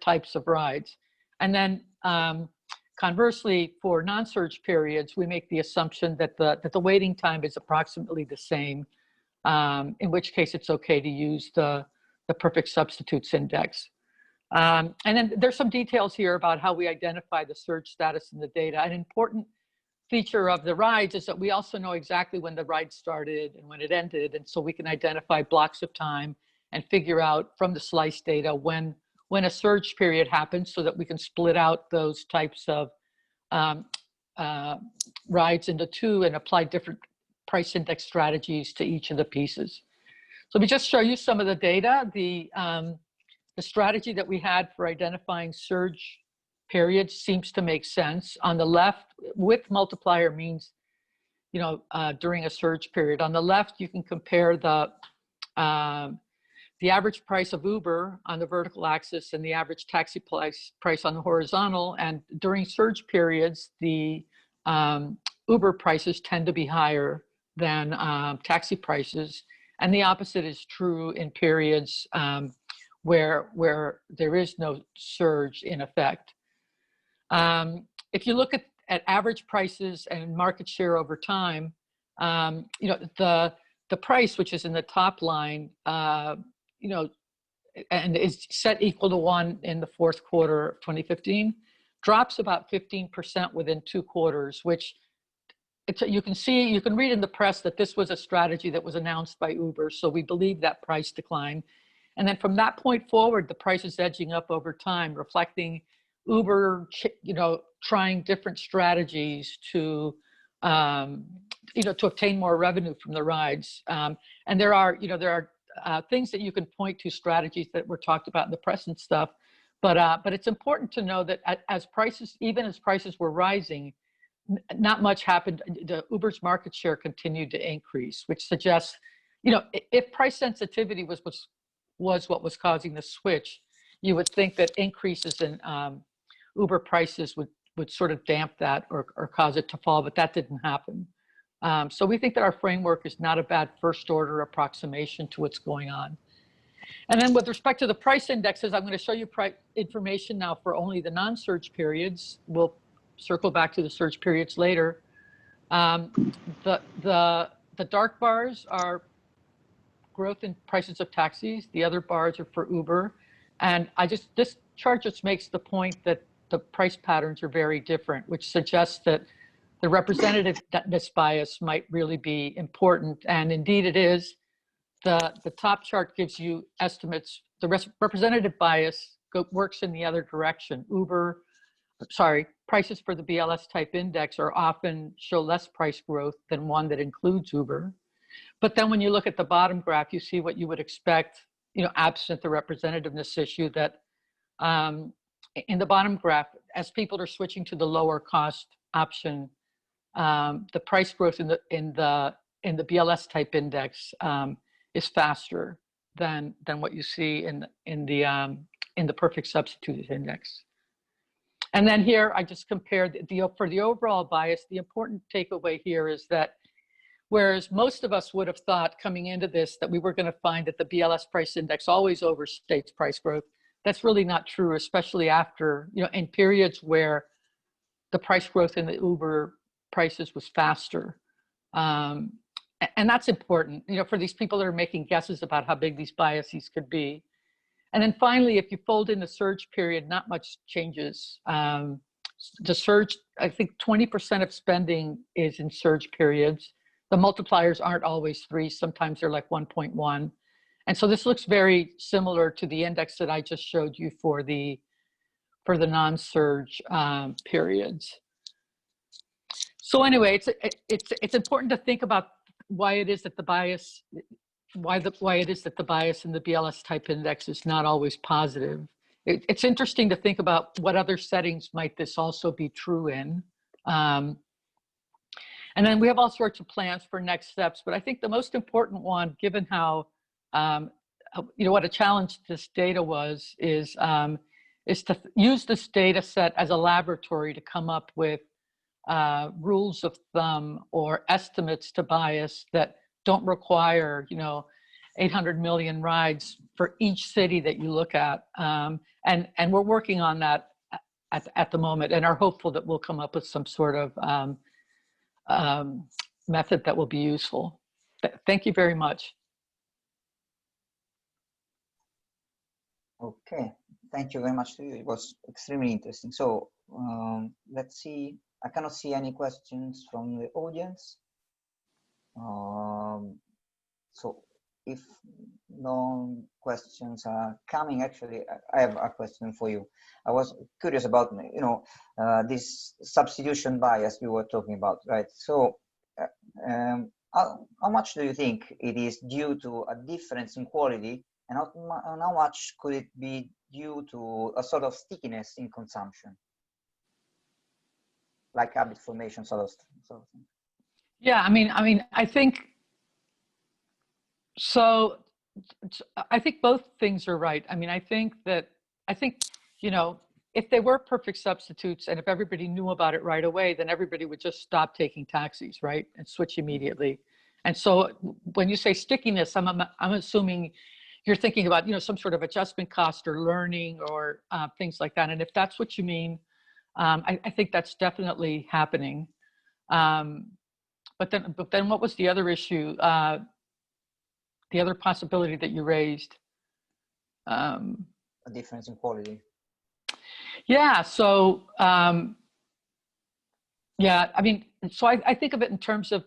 types of rides. And then conversely, for non-surge periods, we make the assumption that the waiting time is approximately the same, in which case it's okay to use the perfect substitutes index. And then there's some details here about how we identify the surge status in the data. An important feature of the rides is that we also know exactly when the ride started and when it ended. And so we can identify blocks of time and figure out from the slice data when a surge period happens so that we can split out those types of rides into two and apply different price index strategies to each of the pieces. So let me just show you some of the data. The strategy that we had for identifying surge periods seems to make sense. On the left, with multiplier means, you know, during a surge period. On the left, you can compare the average price of Uber on the vertical axis and the average taxi price on the horizontal. And during surge periods, the Uber prices tend to be higher than taxi prices. And the opposite is true in periods where there is no surge in effect. If you look at average prices and market share over time, you know, the price, which is in the top line, you know, and is set equal to 1 in the fourth quarter of 2015, drops about 15% within 2 quarters, which you can read in the press that this was a strategy that was announced by Uber. So we believe that price decline. And then from that point forward, the price is edging up over time, reflecting Uber, you know, trying different strategies to, you know, to obtain more revenue from the rides. And there are things that you can point to, strategies that were talked about in the press and stuff. But it's important to know that even as prices were rising, not much happened. The Uber's market share continued to increase, which suggests, you know, if price sensitivity was what was causing the switch, you would think that increases in Uber prices would sort of damp that or cause it to fall, but that didn't happen. So we think that our framework is not a bad first order approximation to what's going on. And then with respect to the price indexes, I'm going to show you information now for only the non-surge periods. We'll circle back to the surge periods later. The dark bars are growth in prices of taxis. The other bars are for Uber. And this chart just makes the point that the price patterns are very different, which suggests that the representativeness bias might really be important. And indeed it is. The top chart gives you estimates. The representative bias works in the other direction. Prices for the BLS type index are often show less price growth than one that includes Uber. But then when you look at the bottom graph, you see what you would expect, you know, absent the representativeness issue, that in the bottom graph, as people are switching to the lower cost option, the price growth in the BLS type index is faster than what you see in the perfect substitute index. And then here, I just compared for the overall bias. The important takeaway here is that whereas most of us would have thought coming into this that we were going to find that the BLS price index always overstates price growth, that's really not true, especially after, in periods where the price growth in the Uber prices was faster. And that's important, for these people that are making guesses about how big these biases could be. And then finally, if you fold in the surge period, not much changes. The surge, I think 20% of spending is in surge periods. The multipliers aren't always 3, sometimes they're like 1.1. And so this looks very similar to the index that I just showed you for the non-surge periods. So anyway, it's important to think about why it is that the bias, why it is that the bias in the BLS type index is not always positive. It's interesting to think about what other settings might this also be true in. And then we have all sorts of plans for next steps, but I think the most important one, given how, what a challenge this data was, is to use this data set as a laboratory to come up with rules of thumb or estimates to bias that don't require, 800 million rides for each city that you look at. And we're working on that at the moment, and are hopeful that we'll come up with some sort of method that will be useful. Thank you very much. Okay, thank you very much to you. It was extremely interesting. So let's see. I cannot see any questions from the audience. So if no questions are coming, actually, I have a question for you. I was curious about, this substitution bias we were talking about, right? So how much do you think it is due to a difference in quality, and how much could it be due to a sort of stickiness in consumption? Like habit formation sort of thing. Yeah, I think so. I think both things are right. I think, if they were perfect substitutes and if everybody knew about it right away, then everybody would just stop taking taxis, right? And switch immediately. And so when you say stickiness, I'm assuming you're thinking about, some sort of adjustment cost or learning or things like that. And if that's what you mean, I think that's definitely happening. But then what was the other issue? The other possibility that you raised? A difference in quality. Yeah, so, so I think of it in terms of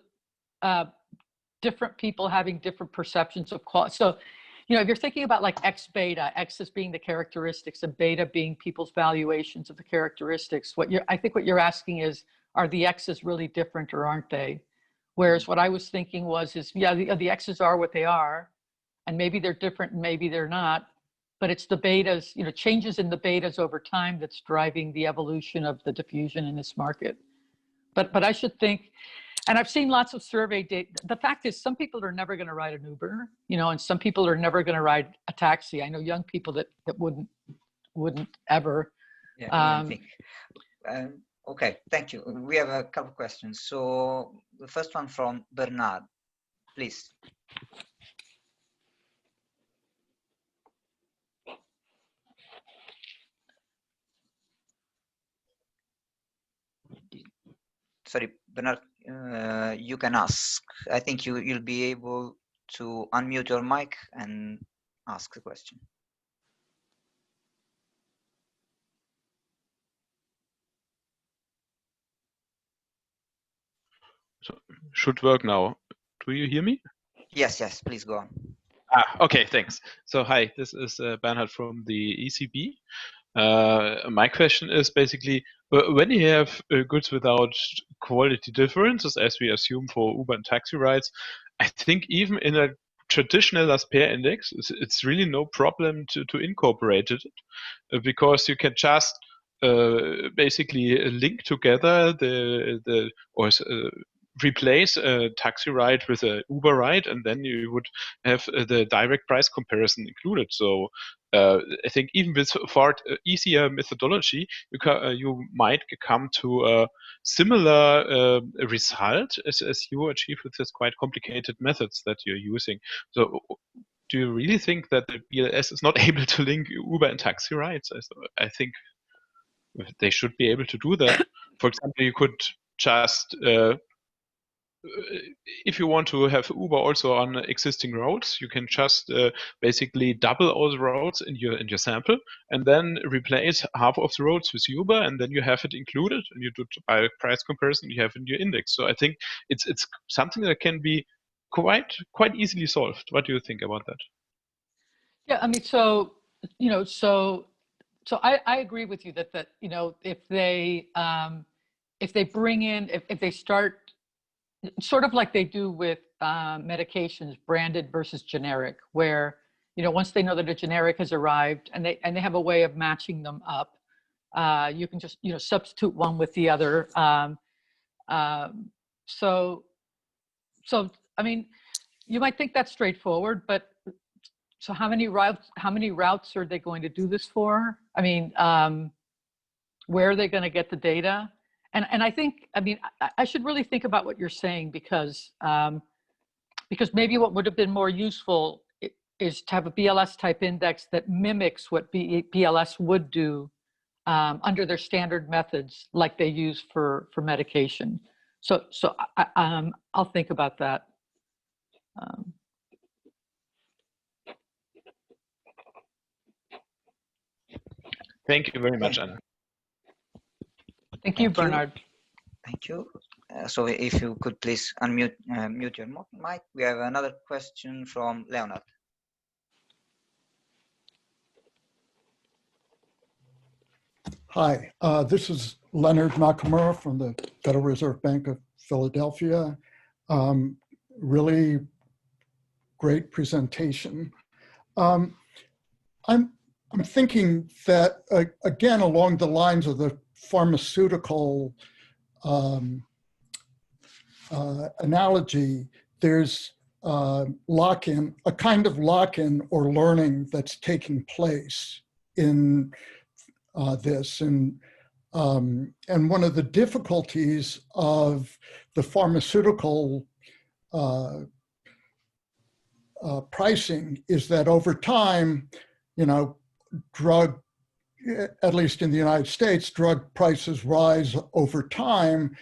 different people having different perceptions of quality. So, if you're thinking about like X beta, X as being the characteristics and beta being people's valuations of the characteristics, I think what you're asking is, are the X's really different or aren't they? Whereas what I was thinking the X's are what they are, and maybe they're different and maybe they're not, but it's the betas, changes in the betas over time that's driving the evolution of the diffusion in this market. But I should think, and I've seen lots of survey data. The fact is, some people are never going to ride an Uber, and some people are never going to ride a taxi. I know young people that wouldn't ever. Yeah, I think. Okay, thank you. We have a couple of questions. So the first one from Bernard, please. Sorry, Bernard, you can ask. I think you'll be able to unmute your mic and ask the question. So should work now. Do you hear me? Yes, please go on. Okay, thanks. So hi, this is Bernhard from the ECB. My question is basically, when you have goods without quality differences, as we assume for Uber and taxi rides, I think even in a traditional last pair index, it's really no problem to incorporate it, because you can just basically link together replace a taxi ride with a Uber ride, and then you would have the direct price comparison included. So I think even with far easier methodology, you might come to a similar result as you achieve with this quite complicated methods that you're using. So do you really think that the BLS is not able to link Uber and taxi rides? I think they should be able to do that. For example, you could just if you want to have Uber also on existing roads, you can just basically double all the roads in your sample, and then replace half of the roads with Uber, and then you have it included, and you do by price comparison you have in your index. So I think it's something that can be quite easily solved. What do you think about that? Yeah, I mean, so I agree with you that if they bring in, if they start sort of like they do with medications, branded versus generic, where once they know that a generic has arrived and they have a way of matching them up, you can just substitute one with the other. So I mean, you might think that's straightforward, but so how many routes are they going to do this for? I mean, where are they going to get the data? And I think, I mean, I should really think about what you're saying, because maybe what would have been more useful is to have a BLS type index that mimics what BLS would do under their standard methods, like they use for medication. So I'll think about that. Thank you very much, Anna. Thank you, Bernard. Thank you. So if you could please unmute mute your mic. We have another question from Leonard. Hi, this is Leonard Nakamura from the Federal Reserve Bank of Philadelphia. Really great presentation. I'm thinking that, again, along the lines of the pharmaceutical analogy, there's lock-in, a kind of lock-in or learning that's taking place in this. And one of the difficulties of the pharmaceutical pricing is that over time, drug, at least in the United States, drug prices rise over time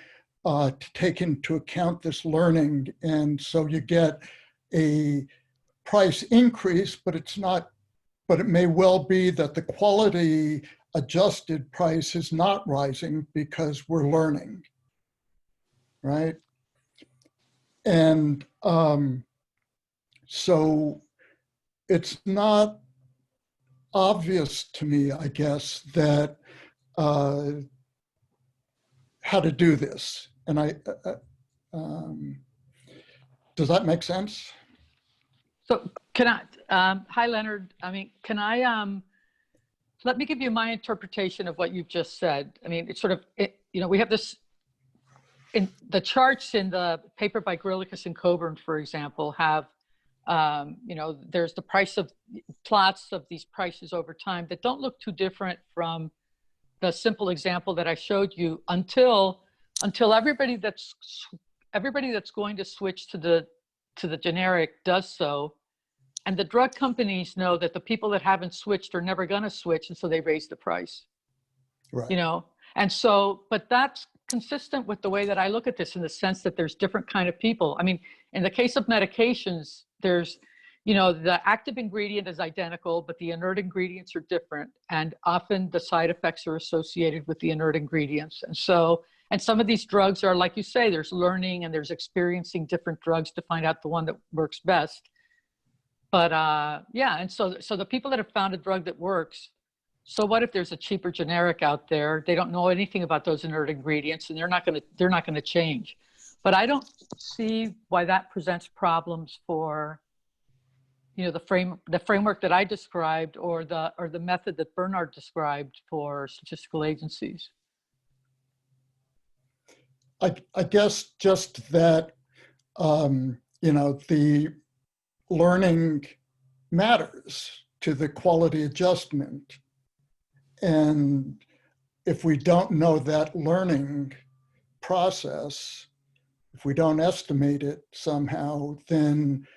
to take into account this learning. And so you get a price increase, but it's not, but it may well be that the quality adjusted price is not rising because we're learning, right? And so it's not obvious to me, I guess, that how to do this. And does that make sense? So can I, hi Leonard, I mean, can I, let me give you my interpretation of what you've just said. I mean, it's sort of, we have this, in the charts in the paper by Grillicus and Coburn, for example, have, there's the price of plots of these prices over time that don't look too different from the simple example that I showed you until everybody that's going to switch to the generic does so. And the drug companies know that the people that haven't switched are never going to switch, and so they raise the price. Right. And so, but that's consistent with the way that I look at this, in the sense that there's different kind of people. I mean, in the case of medications, there's, the active ingredient is identical, but the inert ingredients are different, and often the side effects are associated with the inert ingredients. And so, and some of these drugs are, like you say, there's learning and there's experiencing different drugs to find out the one that works best. But yeah, and so the people that have found a drug that works, so what if there's a cheaper generic out there? They don't know anything about those inert ingredients, and they're not going to change. But I don't see why that presents problems for, the framework that I described, or the method that Bernard described for statistical agencies. I guess just that, the learning matters to the quality adjustment. And if we don't know that learning process, if we don't estimate it somehow, then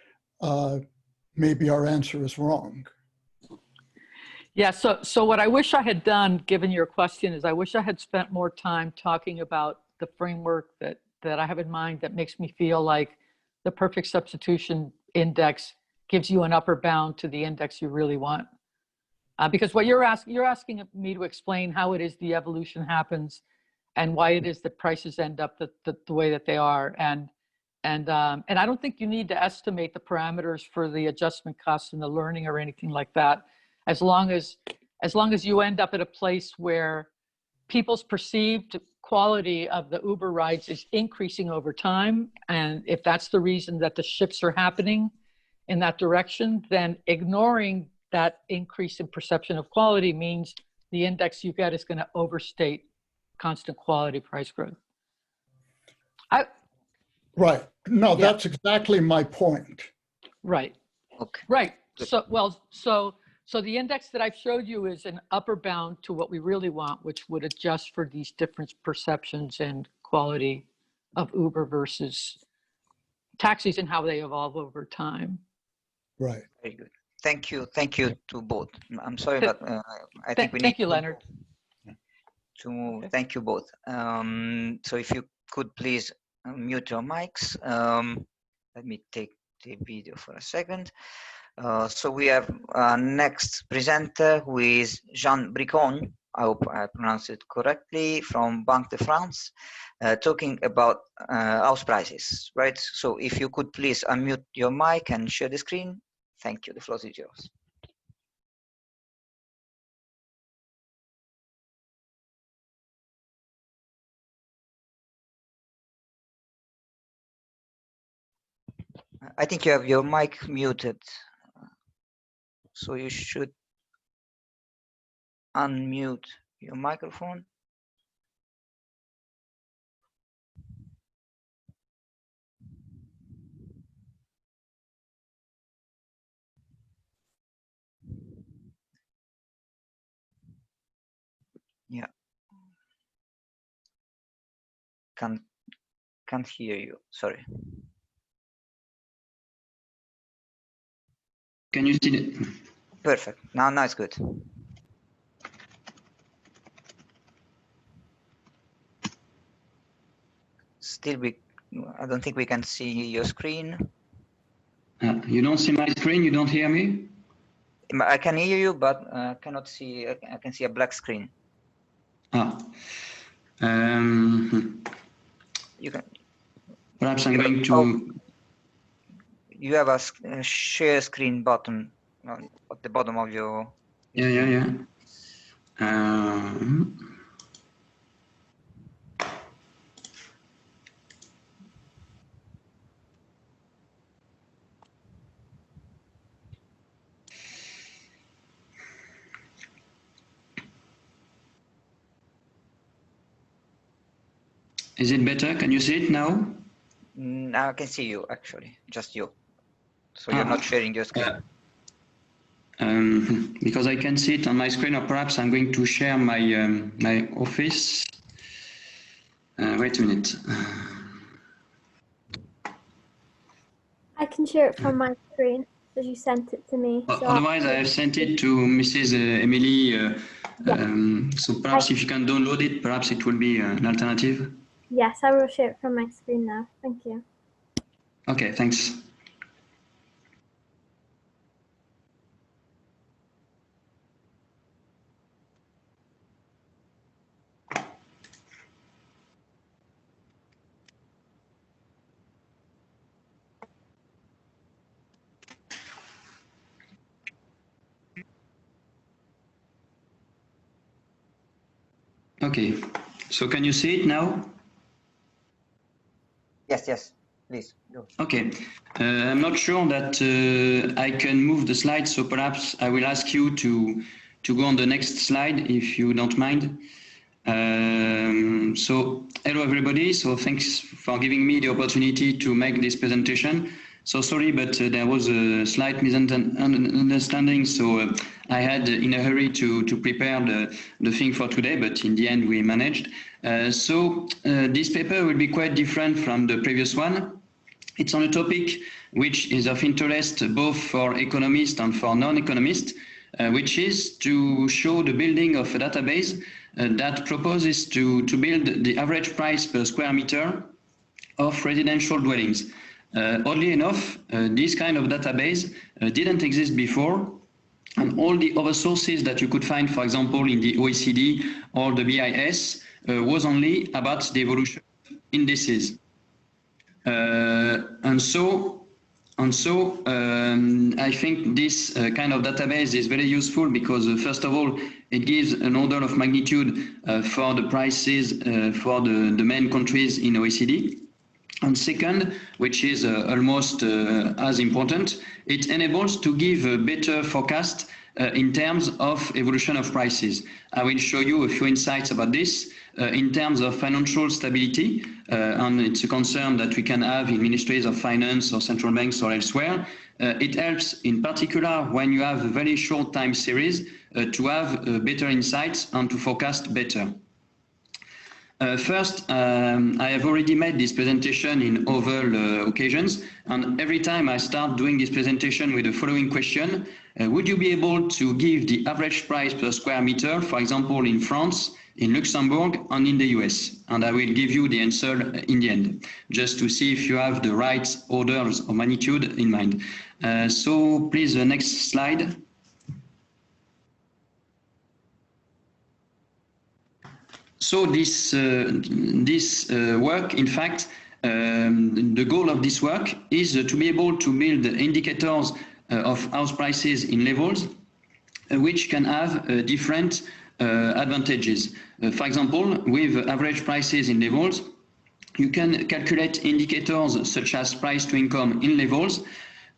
maybe our answer is wrong. Yeah, so what I wish I had done, given your question, is I wish I had spent more time talking about the framework that I have in mind that makes me feel like the perfect substitution index gives you an upper bound to the index you really want. Because what you're asking me to explain how it is the evolution happens and why it is that prices end up the way that they are. And I don't think you need to estimate the parameters for the adjustment costs and the learning or anything like that. As long as you end up at a place where people's perceived quality of the Uber rides is increasing over time, and if that's the reason that the shifts are happening in that direction, then ignoring that increase in perception of quality means the index you get is going to overstate constant quality price growth. Right. No, Yeah. that's exactly my point. Right. Okay. Right. So the index that I've showed you is an upper bound to what we really want, which would adjust for these different perceptions and quality of Uber versus taxis and how they evolve over time. Right. Very good. Thank you to both. I'm sorry, but I think we need. Thank you, Leonard. Okay. Thank you both. So if you could please mute your mics. Let me take the video for a second. So we have next presenter, who is Jean Bricongne, I hope I pronounced it correctly, from Banque de France, talking about house prices, right? So if you could please unmute your mic and share the screen. Thank you, the floor is yours. I think you have your mic muted. So you should unmute your microphone. Yeah. Can't hear you, sorry. Can you see it? Perfect. Now it's good. Still, I don't think we can see your screen. You don't see my screen? You don't hear me? I can hear you, but cannot see. I can see a black screen. Ah. You can. Perhaps I'm going to. You have a share screen button at the bottom of your. Yeah. Is it better? Can you see it now? Now I can see you, actually, just you. So you're not sharing your screen. Because I can see it on my screen, or perhaps I'm going to share my my office. Wait a minute. I can share it from my screen as you sent it to me. So Otherwise, I have sent it to Mrs. Emily. So perhaps if you can download it, perhaps it will be an alternative. Yes, I will share it from my screen now. Thank you. Okay, thanks. Okay, so can you see it now? Yes, please go. Okay, I'm not sure that I can move the slide, so perhaps I will ask you to go on the next slide if you don't mind. So hello everybody, so thanks for giving me the opportunity to make this presentation. So sorry, but there was a slight misunderstanding, so I had in a hurry to prepare the thing for today, but in the end we managed. So this paper will be quite different from the previous one. It's on a topic which is of interest both for economists and for non-economists, which is to show the building of a database that proposes to build the average price per square meter of residential dwellings. Oddly enough, this kind of database didn't exist before, and all the other sources that you could find, for example, in the OECD or the BIS, was only about the evolution of indices. And so I think this kind of database is very useful because, first of all, it gives an order of magnitude for the prices for the main countries in OECD. And second, which is almost as important, it enables to give a better forecast in terms of evolution of prices. I will show you a few insights about this. In terms of financial stability, and it's a concern that we can have in ministries of finance or central banks or elsewhere, it helps in particular when you have a very short time series to have better insights and to forecast better. First, I have already made this presentation in other occasions, and every time I start doing this presentation with the following question, would you be able to give the average price per square meter, for example, in France, in Luxembourg, and in the US? And I will give you the answer in the end, just to see if you have the right orders of magnitude in mind. So please, the next slide. So this work, in fact, the goal of this work is to be able to build indicators of house prices in levels, which can have different advantages. For example, with average prices in levels, you can calculate indicators such as price to income in levels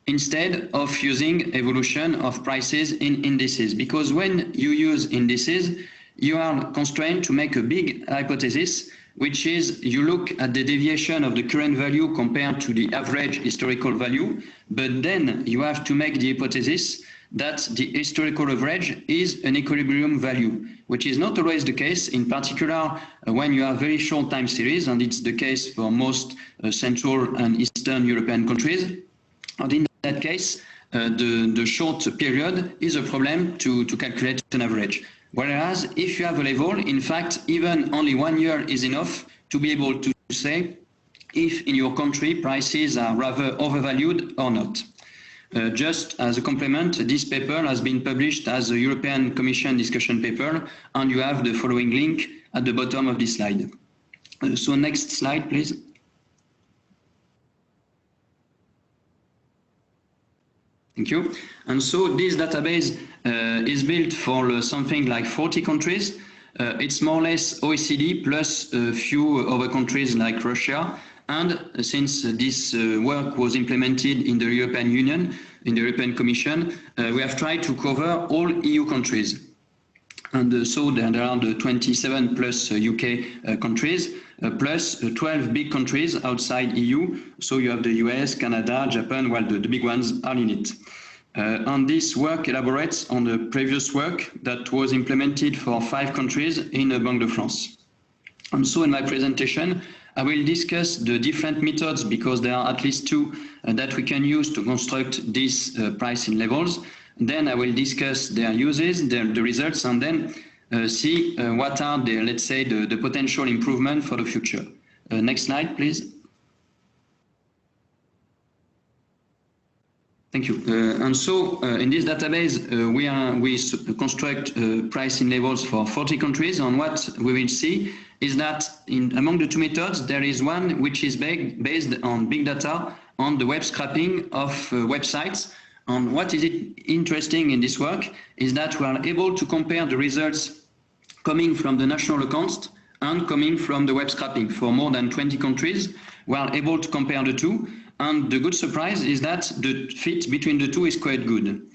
instead of using evolution of prices in indices. Because when you use indices, you are constrained to make a big hypothesis, which is you look at the deviation of the current value compared to the average historical value, but then you have to make the hypothesis that the historical average is an equilibrium value, which is not always the case, in particular when you have very short time series, and it's the case for most Central and Eastern European countries. And in that case, the short period is a problem to calculate an average. Whereas if you have a level, in fact, even only 1 year is enough to be able to say if in your country prices are rather overvalued or not. Just as a complement, this paper has been published as a European Commission discussion paper, and you have the following link at the bottom of this slide. So next slide, please. Thank you. And so this database is built for something like 40 countries. It's more or less OECD plus a few other countries like Russia. And since this work was implemented in the European Union, in the European Commission, we have tried to cover all EU countries. And so there are the 27 plus UK countries, plus 12 big countries outside EU. So you have the US, Canada, Japan, well, the big ones are in it. And this work elaborates on the previous work that was implemented for 5 countries in Banque de France. And so in my presentation, I will discuss the different methods, because there are at least 2 that we can use to construct these pricing levels. Then I will discuss their uses, the results, and then see what are the, let's say, the potential improvement for the future. Next slide, please. Thank you. And so in this database, we construct pricing levels for 40 countries. And what we will see is that among the 2 methods, there is one which is based on big data on the web scraping of websites. And what is interesting in this work is that we are able to compare the results coming from the national accounts and coming from the web scraping for more than 20 countries. We are able to compare the 2. And the good surprise is that the fit between the 2 is quite good.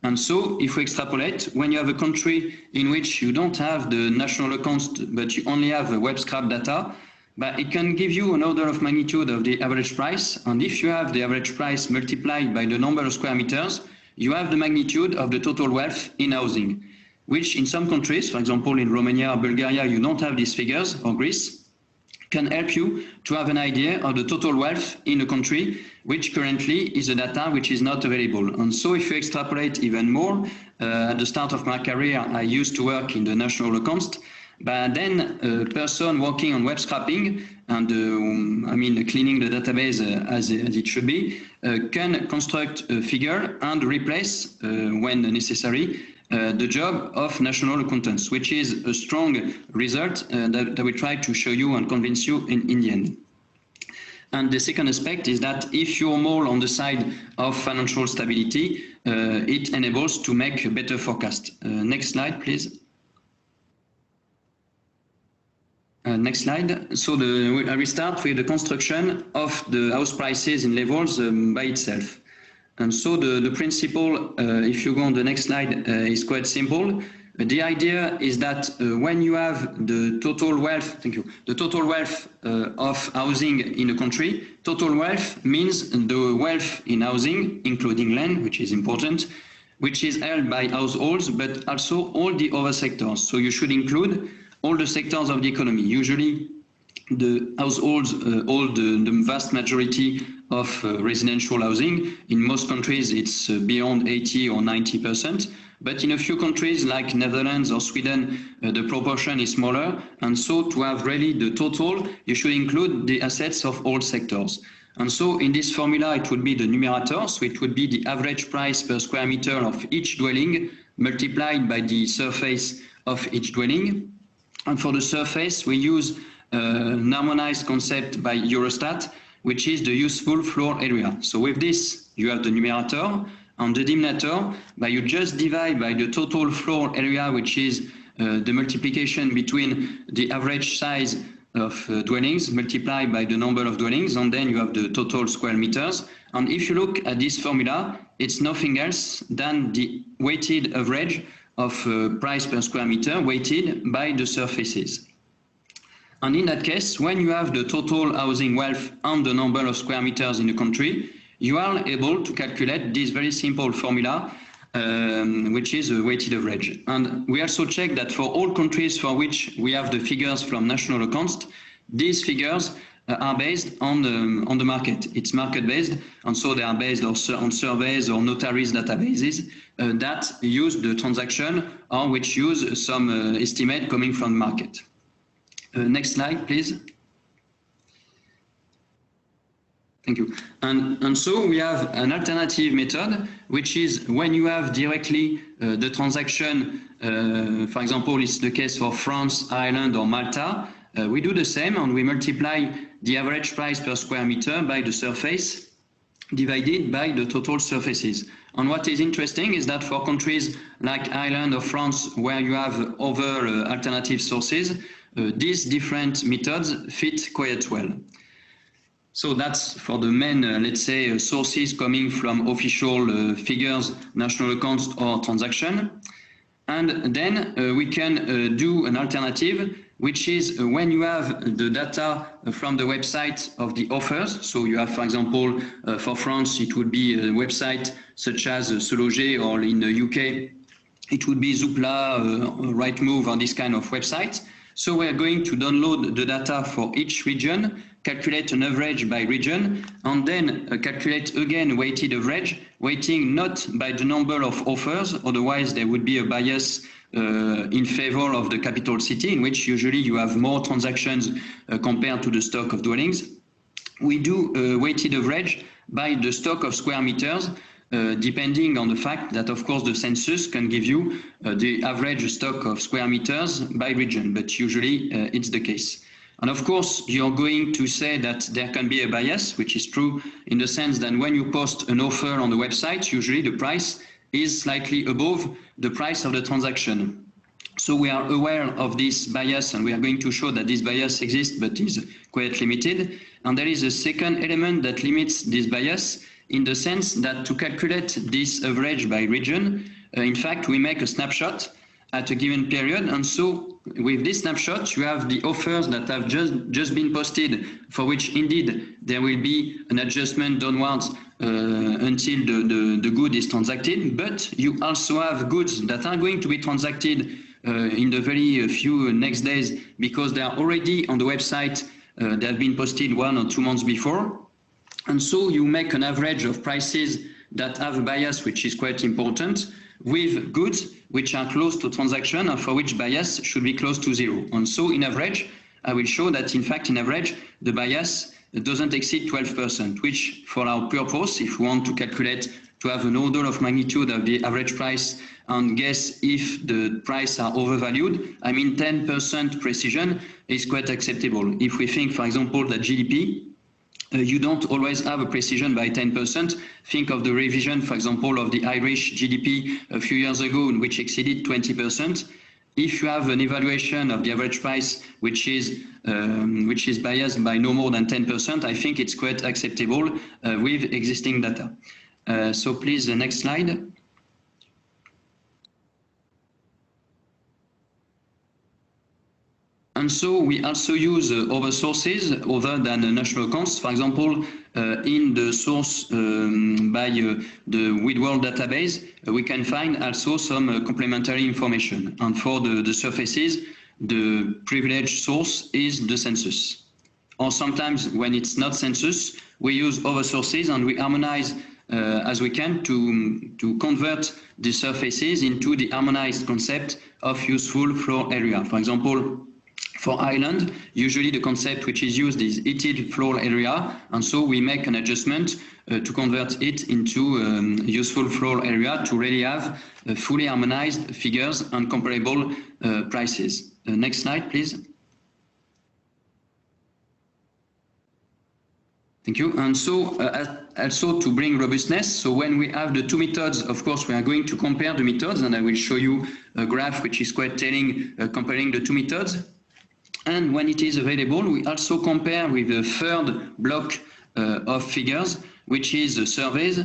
And so if we extrapolate, when you have a country in which you don't have the national accounts, but you only have a web scrap data, but it can give you an order of magnitude of the average price. And if you have the average price multiplied by the number of square meters, you have the magnitude of the total wealth in housing, which in some countries, for example, in Romania or Bulgaria, you don't have these figures, or Greece, can help you to have an idea of the total wealth in a country, which currently is a data which is not available. And so if you extrapolate even more, at the start of my career, I used to work in the national accounts, but then a person working on web scraping and cleaning the database as it should be, can construct a figure and replace, when necessary, the job of national accountants, which is a strong result that we try to show you and convince you in the end. And the second aspect is that if you're more on the side of financial stability, it enables to make a better forecast. Next slide, please. Next slide. So I will start with the construction of the house prices in levels by itself. And so the principle, if you go on the next slide, is quite simple. The idea is that when you have the total wealth, the total wealth of housing in a country, total wealth means the wealth in housing, including land, which is important, which is held by households, but also all the other sectors. So you should include all the sectors of the economy. Usually the households hold the vast majority of residential housing. In most countries, it's beyond 80 or 90%. But in a few countries like Netherlands or Sweden, the proportion is smaller. And so to have really the total, you should include the assets of all sectors. And so in this formula, it would be the numerator. So it would be the average price per square meter of each dwelling multiplied by the surface of each dwelling. And for the surface, we use an harmonized concept by Eurostat, which is the useful floor area. So with this, you have the numerator. On the denominator, you just divide by the total floor area, which is the multiplication between the average size of dwellings multiplied by the number of dwellings, and then you have the total square meters. And if you look at this formula, it's nothing else than the weighted average of price per square meter weighted by the surfaces. And in that case, when you have the total housing wealth and the number of square meters in a country, you are able to calculate this very simple formula, which is a weighted average. And we also check that for all countries for which we have the figures from national accounts, these figures are based on the market. It's market-based, and so they are based also on surveys or notaries databases that use the transaction or which use some estimate coming from the market. Next slide, please. Thank you. And so we have an alternative method, which is when you have directly the transaction, for example, it's the case for France, Ireland, or Malta. We do the same, and we multiply the average price per square meter by the surface divided by the total surfaces. And what is interesting is that for countries like Ireland or France, where you have other alternative sources, these different methods fit quite well. So that's for the main, let's say, sources coming from official figures, national accounts, or transaction. And then we can do an alternative, which is when you have the data from the website of the offers. So you have, for example, for France, it would be a website such as Se Loger, or in the UK, it would be Zoopla, Rightmove, or this kind of website. So we're going to download the data for each region, calculate an average by region, and then calculate again weighted average, weighting not by the number of offers, otherwise there would be a bias in favor of the capital city, in which usually you have more transactions compared to the stock of dwellings. We do a weighted average by the stock of square meters, depending on the fact that, of course, the census can give you the average stock of square meters by region, but usually it's the case. And of course, you're going to say that there can be a bias, which is true in the sense that when you post an offer on the website, usually the price is slightly above the price of the transaction. So we are aware of this bias, and we are going to show that this bias exists, but is quite limited. And there is a second element that limits this bias, in the sense that to calculate this average by region, in fact, we make a snapshot at a given period. And so with this snapshot, you have the offers that have just been posted, for which indeed there will be an adjustment downwards until the good is transacted. But you also have goods that are going to be transacted in the very few next days, because they are already on the website they have been posted 1 or 2 months before. And so you make an average of prices that have a bias which is quite important, with goods which are close to transaction and for which bias should be close to 0. And so in average, I will show that in fact in average the bias doesn't exceed 12%, which for our purpose, if we want to calculate, to have an order of magnitude of the average price and guess if the price are overvalued, I mean 10% precision is quite acceptable. If we think, for example, that GDP, you don't always have a precision by 10%. Think of the revision, for example, of the Irish GDP a few years ago, in which exceeded 20%. If you have an evaluation of the average price, which is biased by no more than 10%, I think it's quite acceptable with existing data. So please, the next slide. And so we also use other sources other than national accounts. For example, in the source by the WidWorld database, we can find also some complementary information. And for the surfaces, the privileged source is the census. Or sometimes when it's not census, we use other sources and we harmonize as we can to convert the surfaces into the harmonized concept of useful floor area. For example, for island, usually the concept which is used is heated floor area, and so we make an adjustment to convert it into useful floor area to really have fully harmonized figures and comparable prices. Next slide, please. Thank you. And so also to bring robustness, so when we have the two methods, of course, we are going to compare the methods, and I will show you a graph which is quite telling, comparing the two methods. And when it is available, we also compare with the third block of figures, which is surveys,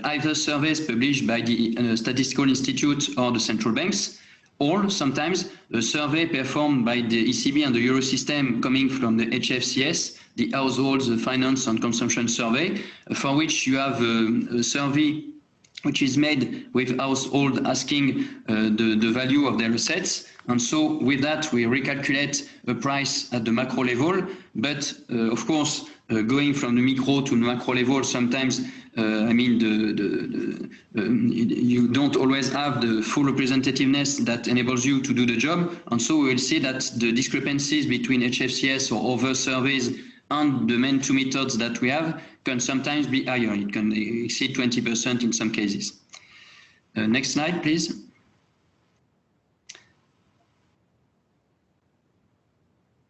either surveys published by the Statistical Institute or the central banks, or sometimes a survey performed by the ECB and the Eurosystem coming from the HFCS, the Households Finance and Consumption Survey, for which you have a survey which is made with household asking the value of their assets. And so with that, we recalculate a price at the macro level. But of course, going from the micro to the macro level, sometimes, I mean, you don't always have the full representativeness that enables you to do the job. And so we will see that the discrepancies between HFCS or other surveys and the main two methods that we have can sometimes be higher. It can exceed 20% in some cases. Next slide, please.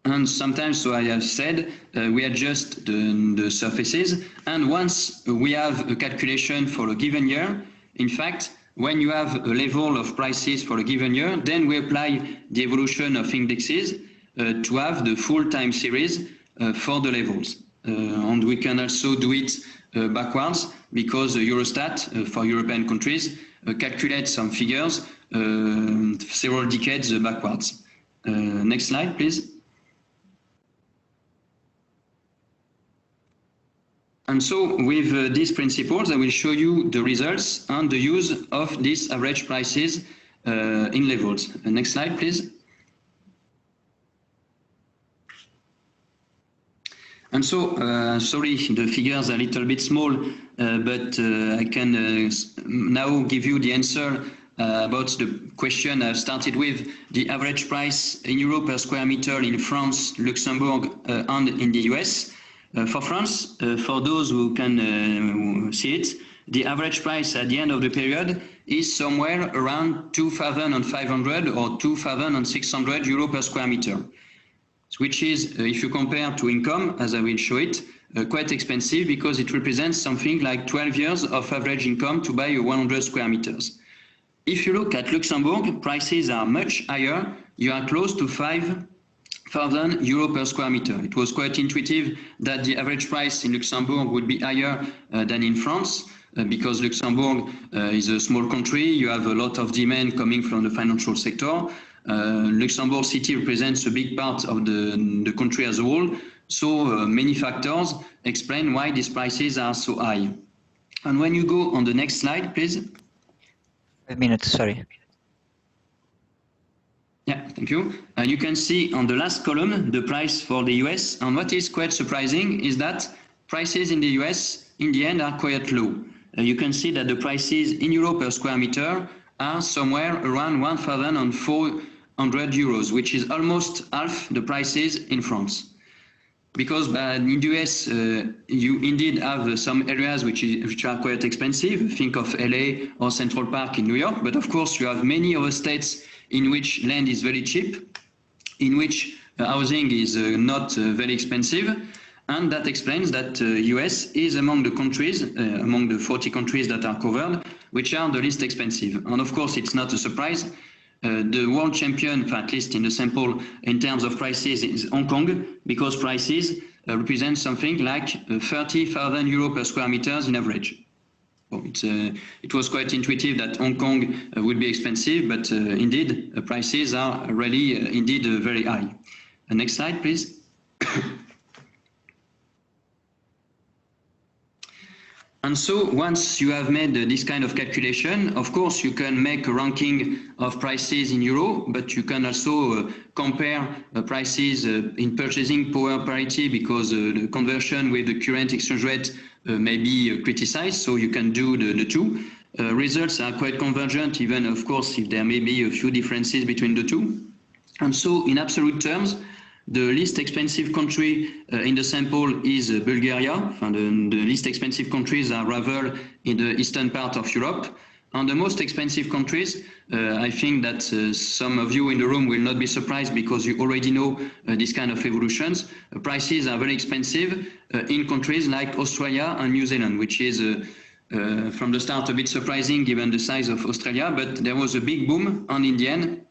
And sometimes, so I have said, we adjust the surfaces. And once we have a calculation for a given year, in fact, when you have a level of prices for a given year, then we apply the evolution of indexes to have the full time series for the levels. And we can also do it backwards, because Eurostat for European countries calculates some figures several decades backwards. Next slide, please. And so with these principles, I will show you the results and the use of these average prices in levels. Next slide, please. And so, sorry, the figures are a little bit small, but I can now give you the answer about the question I started with, the average price in euro per square meter in France, Luxembourg, and in the US. For France, for those who can see it, the average price at the end of the period is somewhere around 2,500 or 2,600 euro per square meter, which is, if you compare to income, as I will show it, quite expensive, because it represents something like 12 years of average income to buy 100 square meters. If you look at Luxembourg, prices are much higher. You are close to 5,000 euro per square meter. It was quite intuitive that the average price in Luxembourg would be higher than in France, because Luxembourg is a small country. You have a lot of demand coming from the financial sector. Luxembourg City represents a big part of the country as a whole. So many factors explain why these prices are so high. And when you go on the next slide, please. 5 minutes, sorry. Yeah, thank you. You can see on the last column the price for the US. And what is quite surprising is that prices in the US, in the end, are quite low. You can see that the prices in Europe per square meter are somewhere around 1,400 euros, which is almost half the prices in France. Because in the US, you indeed have some areas which are quite expensive. Think of LA or Central Park in New York. But of course, you have many other states in which land is very cheap, in which housing is not very expensive. And that explains that US is among the countries, among the 40 countries that are covered, which are the least expensive. And of course, it's not a surprise. The world champion, at least in the sample in terms of prices, is Hong Kong, because prices represent something like 30,000 euros per square meters in average. Well, it was quite intuitive that Hong Kong would be expensive, but indeed, prices are really indeed very high. Next slide, please. And so once you have made this kind of calculation, of course, you can make a ranking of prices in euro, but you can also compare prices in purchasing power parity, because the conversion with the current exchange rate may be criticized. So you can do the two. Results are quite convergent, even, of course, if there may be a few differences between the two. And so in absolute terms, the least expensive country in the sample is Bulgaria. The least expensive countries are rather in the eastern part of Europe. And the most expensive countries, I think that some of you in the room will not be surprised, because you already know this kind of evolutions. Prices are very expensive in countries like Australia and New Zealand, which is from the start a bit surprising given the size of Australia, but there was a big boom on Indian.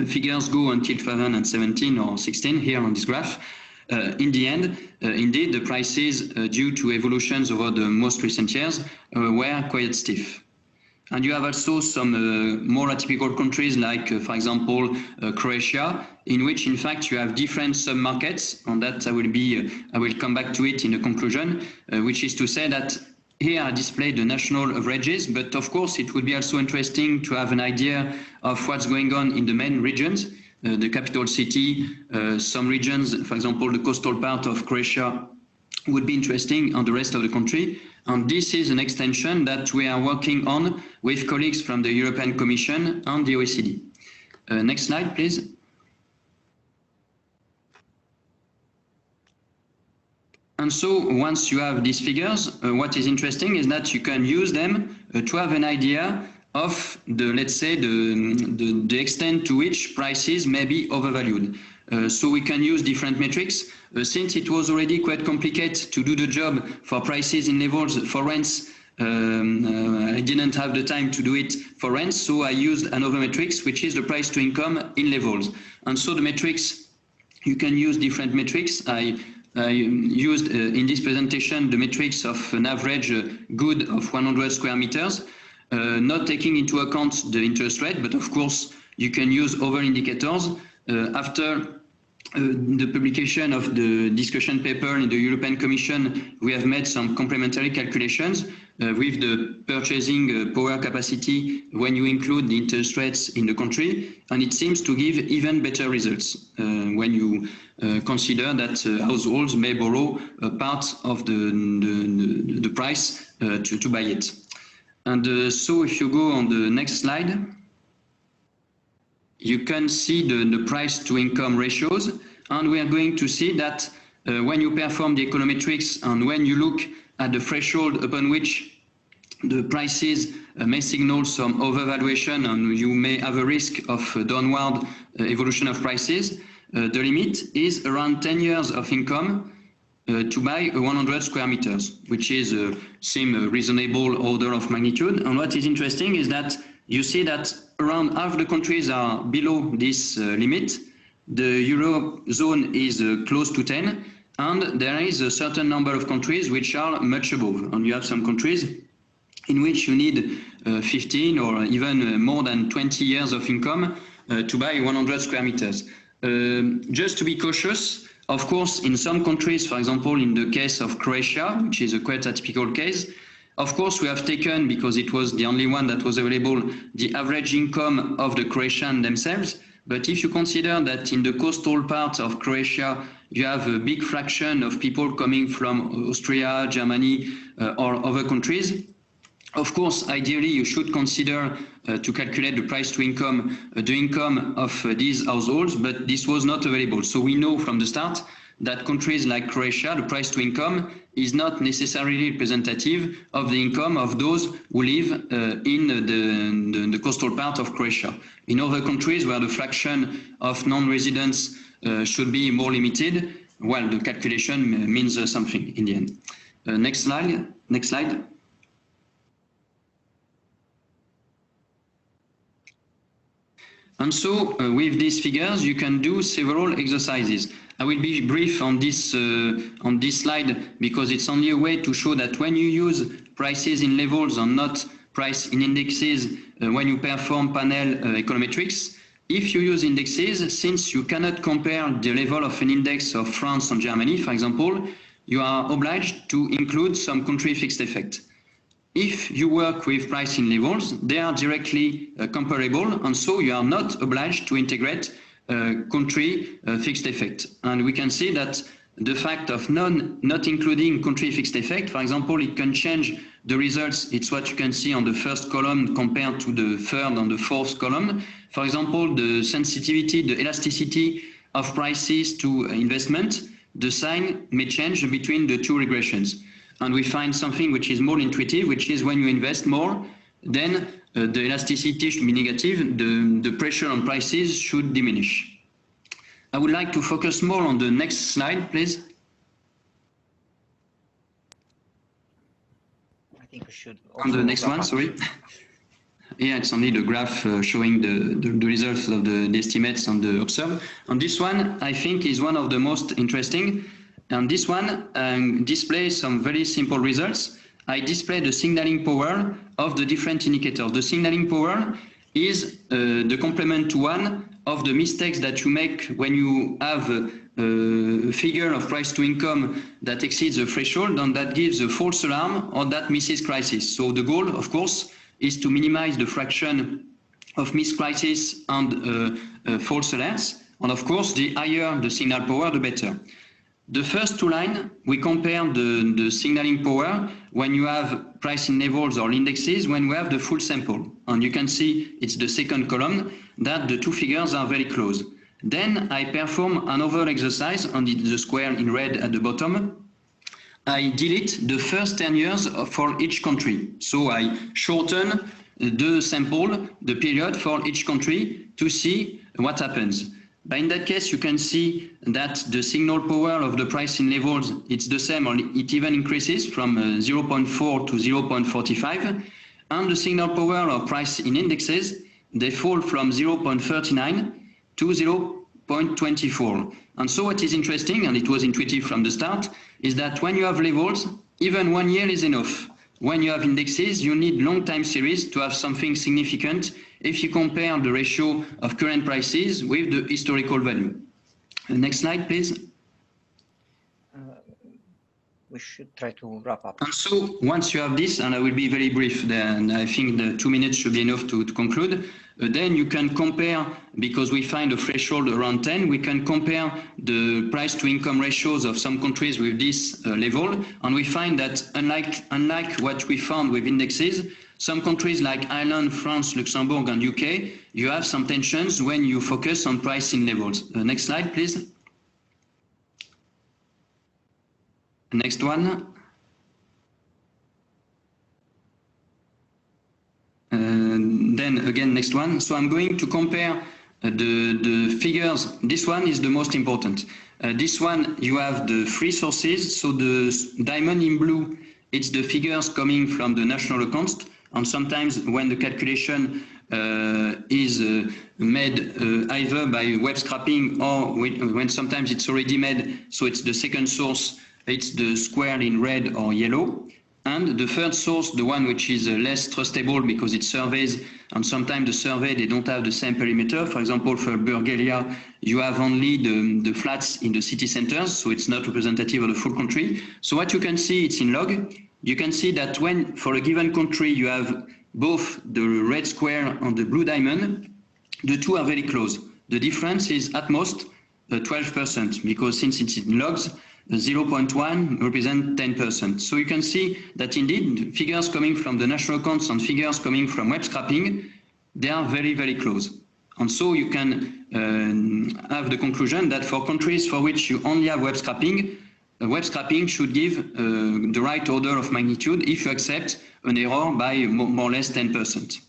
Figures go until 2017 or 16 here on this graph. In the end, indeed, the prices due to evolutions over the most recent years were quite stiff. And you have also some more atypical countries like, for example, Croatia, in which, in fact, you have different sub-markets. On that, I will come back to it in the conclusion, which is to say that here are displayed the national averages, but of course it would be also interesting to have an idea of what's going on in the main regions, the capital city, some regions, for example, the coastal part of Croatia would be interesting, on the rest of the country. And this is an extension that we are working on with colleagues from the European Commission and the OECD. Next slide, please. And so once you have these figures, what is interesting is that you can use them to have an idea of the, let's say, the extent to which prices may be overvalued. So we can use different metrics. Since it was already quite complicated to do the job for prices in levels for rents, I didn't have the time to do it for rents, so I used another metrics, which is the price to income in levels. And so the metrics, you can use different metrics. I used in this presentation the metrics of an average good of 100 square meters, not taking into account the interest rate, but of course you can use other indicators. After the publication of the discussion paper in the European Commission, we have made some complementary calculations with the purchasing power capacity when you include the interest rates in the country, and it seems to give even better results when you consider that households may borrow a part of the price to buy it. And so if you go on the next slide, you can see the price to income ratios, and we are going to see that when you perform the econometrics and when you look at the threshold upon which the prices may signal some overvaluation and you may have a risk of downward evolution of prices, the limit is around 10 years of income to buy 100 square meters, which is seem a reasonable order of magnitude. And what is interesting is that you see that around half the countries are below this limit. The Eurozone is close to 10, and there is a certain number of countries which are much above. And you have some countries in which you need 15 or even more than 20 years of income to buy 100 square meters. Just to be cautious, of course, in some countries, for example, in the case of Croatia, which is a quite atypical case, of course, we have taken, because it was the only one that was available, the average income of the Croatian themselves. But if you consider that in the coastal part of Croatia, you have a big fraction of people coming from Austria, Germany, or other countries, of course, ideally, you should consider to calculate the price to income, the income of these households, but this was not available. So we know from the start that countries like Croatia, the price to income is not necessarily representative of the income of those who live in the coastal part of Croatia. In other countries where the fraction of non-residents should be more limited, well, the calculation means something in the end. Next slide. Next slide. And so with these figures, you can do several exercises. I will be brief on this slide because it's only a way to show that when you use prices in levels and not price in indexes, when you perform panel econometrics, if you use indexes, since you cannot compare the level of an index of France and Germany, for example, you are obliged to include some country fixed effect. If you work with pricing levels, they are directly comparable, and so you are not obliged to integrate country fixed effect. And we can see that the fact of not including country fixed effect, for example, it can change the results. It's what you can see on the first column compared to the third and the fourth column. For example, the sensitivity, the elasticity of prices to investment, the sign may change between the two regressions. And we find something which is more intuitive, which is when you invest more, then the elasticity should be negative, the pressure on prices should diminish. I would like to focus more on the next slide, please. I think we should. On the next one, sorry. Yeah, it's only the graph showing the results of the estimates and the observed. And this one, I think, is one of the most interesting. And this one displays some very simple results. I display the signaling power of the different indicators. The signaling power is the complement to one of the mistakes that you make when you have a figure of price to income that exceeds the threshold, and that gives a false alarm or that misses crisis. So the goal, of course, is to minimize the fraction of missed crisis and false alerts. And of course, the higher the signal power, the better. The first two lines, we compare the signaling power when you have pricing levels or indexes, when we have the full sample. And you can see it's the second column that the two figures are very close. Then I perform another exercise on the square in red at the bottom. I delete the first 10 years for each country. So I shorten the sample, the period for each country to see what happens. But in that case, you can see that the signal power of the pricing levels, it's the same, or it even increases from 0.4 to 0.45. And the signal power of price in indexes, they fall from 0.39 to 0.24. And so what is interesting, and it was intuitive from the start, is that when you have levels, even 1 year is enough. When you have indexes, you need long time series to have something significant if you compare the ratio of current prices with the historical value. Next slide, please. We should try to wrap up. And so once you have this, and I will be very brief, then I think the 2 minutes should be enough to conclude. Then you can compare, because we find a threshold around 10, we can compare the price to income ratios of some countries with this level. And we find that unlike what we found with indexes, some countries like Ireland, France, Luxembourg, and UK, you have some tensions when you focus on pricing levels. Next slide, please. Next one. Then again, next one. So I'm going to compare the figures. This one is the most important. This one, you have the three sources. So the diamond in blue, it's the figures coming from the national accounts. And sometimes when the calculation is made either by web scraping or when sometimes it's already made, so it's the second source, it's the square in red or yellow. And the third source, the one which is less trustable because it surveys, and sometimes the survey, they don't have the same perimeter. For example, for Bulgaria, you have only the flats in the city centers, so it's not representative of the full country. So what you can see, it's in log. You can see that when, for a given country, you have both the red square and the blue diamond, the two are very close. the difference is at most 12%, because since it's in logs, 0.1 represent 10%. So you can see that indeed figures coming from the national accounts and figures coming from web scrapping, they are very, very close. And so you can have the conclusion that for countries for which you only have web scrapping should give the right order of magnitude if you accept an error by more or less 10%.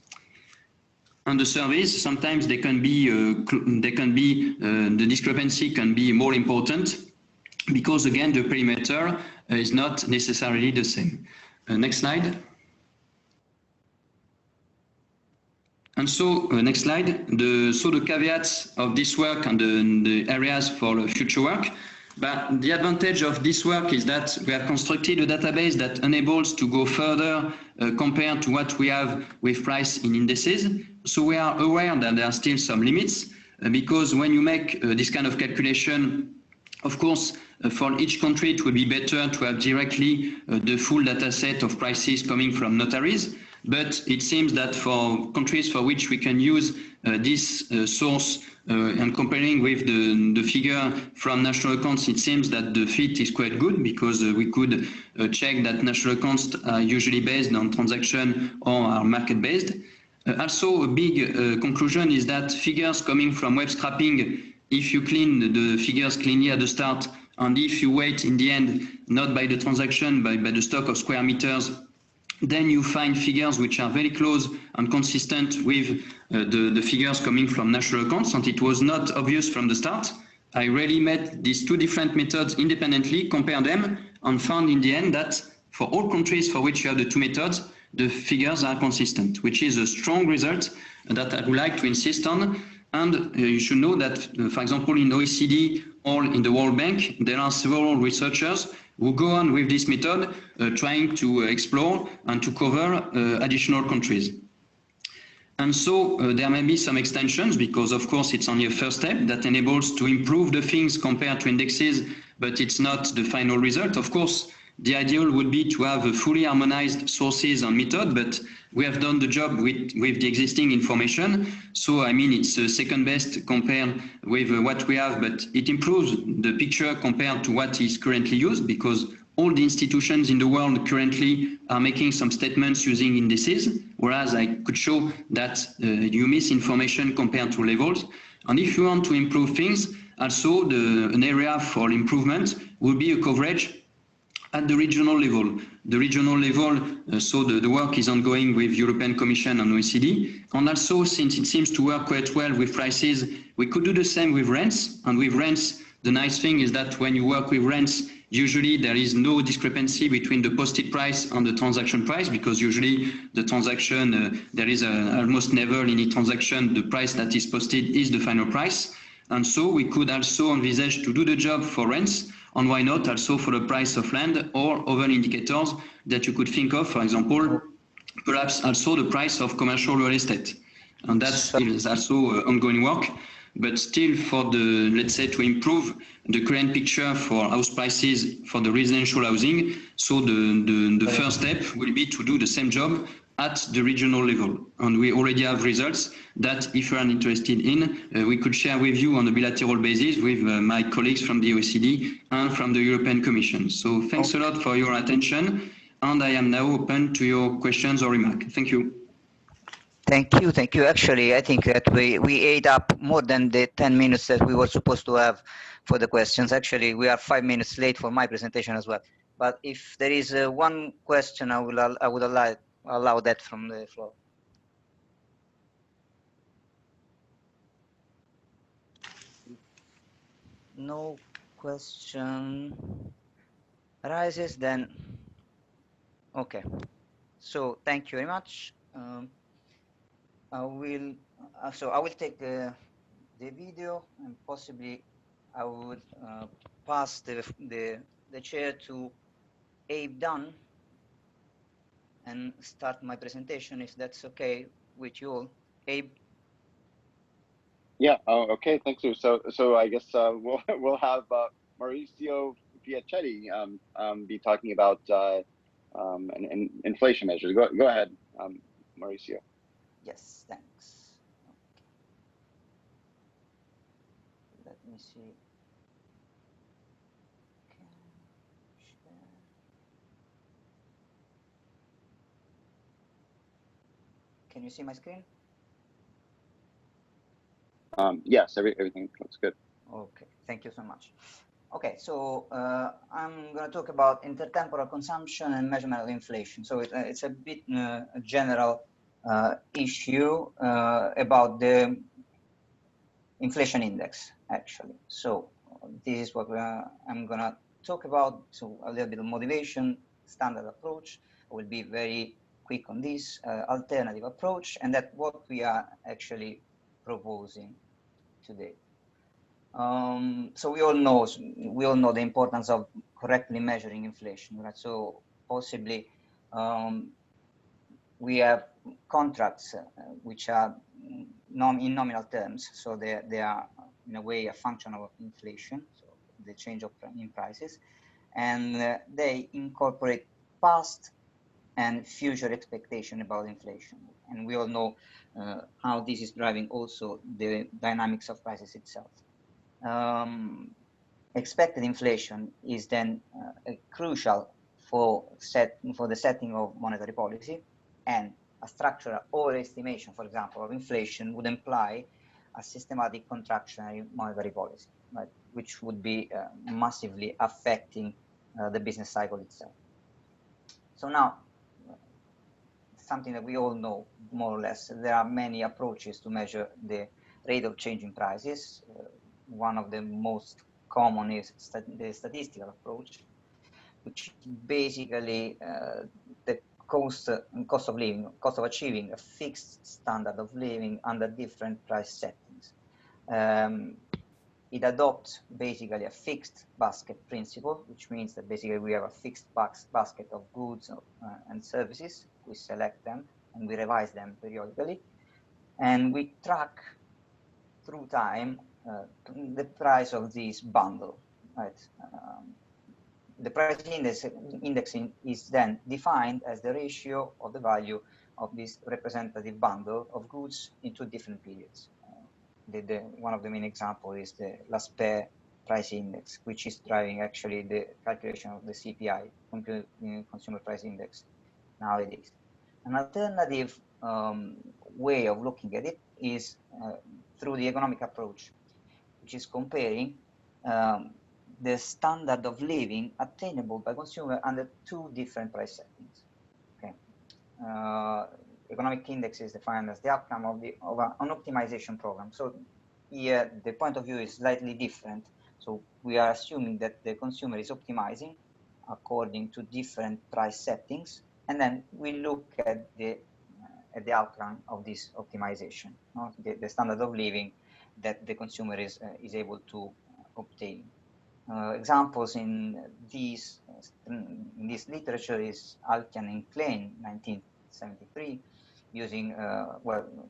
And the surveys, sometimes the discrepancy can be more important because, again, the perimeter is not necessarily the same. Next slide. And so, next slide, the caveats of this work and the areas for future work. But the advantage of this work is that we have constructed a database that enables to go further compared to what we have with price in indices. So we are aware that there are still some limits because when you make this kind of calculation, of course, for each country, it would be better to have directly the full data set of prices coming from notaries. But it seems that for countries for which we can use this source and comparing with the figure from national accounts, it seems that the fit is quite good because we could check that national accounts are usually based on transaction or are market based. Also, a big conclusion is that figures coming from web scrapping, if you clean the figures cleanly at the start, and if you wait in the end, not by the transaction, but by the stock of square meters, then you find figures which are very close and consistent with the figures coming from national accounts, and it was not obvious from the start. I really met these two different methods independently, compared them, and found in the end that for all countries for which you have the two methods, the figures are consistent, which is a strong result that I would like to insist on. And you should know that, for example, in OECD or in the World Bank, there are several researchers who go on with this method, trying to explore and to cover additional countries. And so there may be some extensions because, of course, it's only a first step that enables to improve the things compared to indexes, but it's not the final result. Of course, the ideal would be to have a fully harmonized sources and method, but we have done the job with the existing information. So, I mean, it's second best compared with what we have, but it improves the picture compared to what is currently used because all the institutions in the world currently are making some statements using indices, whereas I could show that you miss information compared to levels. And if you want to improve things, also an area for improvement would be a coverage at the regional level. The regional level, so the work is ongoing with European Commission and OECD. And also, since it seems to work quite well with prices, we could do the same with rents. And with rents, the nice thing is that when you work with rents, usually there is no discrepancy between the posted price and the transaction price, because usually the transaction, there is almost never in any transaction, the price that is posted is the final price. And so we could also envisage to do the job for rents, and why not also for the price of land or other indicators that you could think of, for example, perhaps also the price of commercial real estate. And that is also ongoing work. But still for the, let's say, to improve the current picture for house prices for the residential housing, so the first step will be to do the same job at the regional level. And we already have results that if you are interested in, we could share with you on a bilateral basis with my colleagues from the OECD and from the European Commission. So thanks a lot for your attention. And I am now open to your questions or remarks. Thank you. Thank you. Thank you. Actually, I think that we ate up more than the 10 minutes that we were supposed to have for the questions. Actually, we are 5 minutes late for my presentation as well. But if there is one question, I would allow that from the floor. No question arises, then okay. So thank you very much. I will take the video, and possibly I would pass the chair to Dunn and start my presentation, if that's okay with you all. Abe. Yeah. Oh, okay. Thank you. So I guess we'll have Maurizio Fiaschetti be talking about inflation measures. Go ahead, Maurizio. Yes, thanks. Let me see. Can you see my screen? Yes, everything looks good. Okay, thank you so much. Okay, so I'm going to talk about intertemporal consumption and measurement of inflation. So it's a bit a general issue about the inflation index, actually. So this is what I'm going to talk about. So a little bit of motivation, standard approach. I will be very quick on this alternative approach, and that's what we are actually proposing today. So we all know the importance of correctly measuring inflation, right? So possibly we have contracts which are in nominal terms, so they are in a way a function of inflation, so the change of in prices, and they incorporate past and future expectation about inflation. And we all know how this is driving also the dynamics of prices itself. Expected inflation is then crucial for the setting of monetary policy, and a structural overestimation, for example, of inflation would imply a systematic contractionary monetary policy, right, which would be massively affecting the business cycle itself. So now, something that we all know more or less, there are many approaches to measure the rate of change in prices. One of the most common is the statistical approach, which is basically the cost of living, cost of achieving a fixed standard of living under different price settings. It adopts basically a fixed basket principle, which means that basically we have a fixed basket of goods and services. We select them and we revise them periodically, and we track through time the price of this bundle, right? The price indexing is then defined as the ratio of the value of this representative bundle of goods into different periods. One of the main examples is the last pair price index, which is driving actually the calculation of the CPI, consumer price index, nowadays. An alternative way of looking at it is through the economic approach, which is comparing the standard of living attainable by consumer under two different price settings. Okay, economic index is defined as the outcome of an optimization program. So here the point of view is slightly different. So we are assuming that the consumer is optimizing according to different price settings, and then we look at the outcome of this optimization, the standard of living that the consumer is able to obtain. Examples in this literature is Alkian and Klein, 1973, using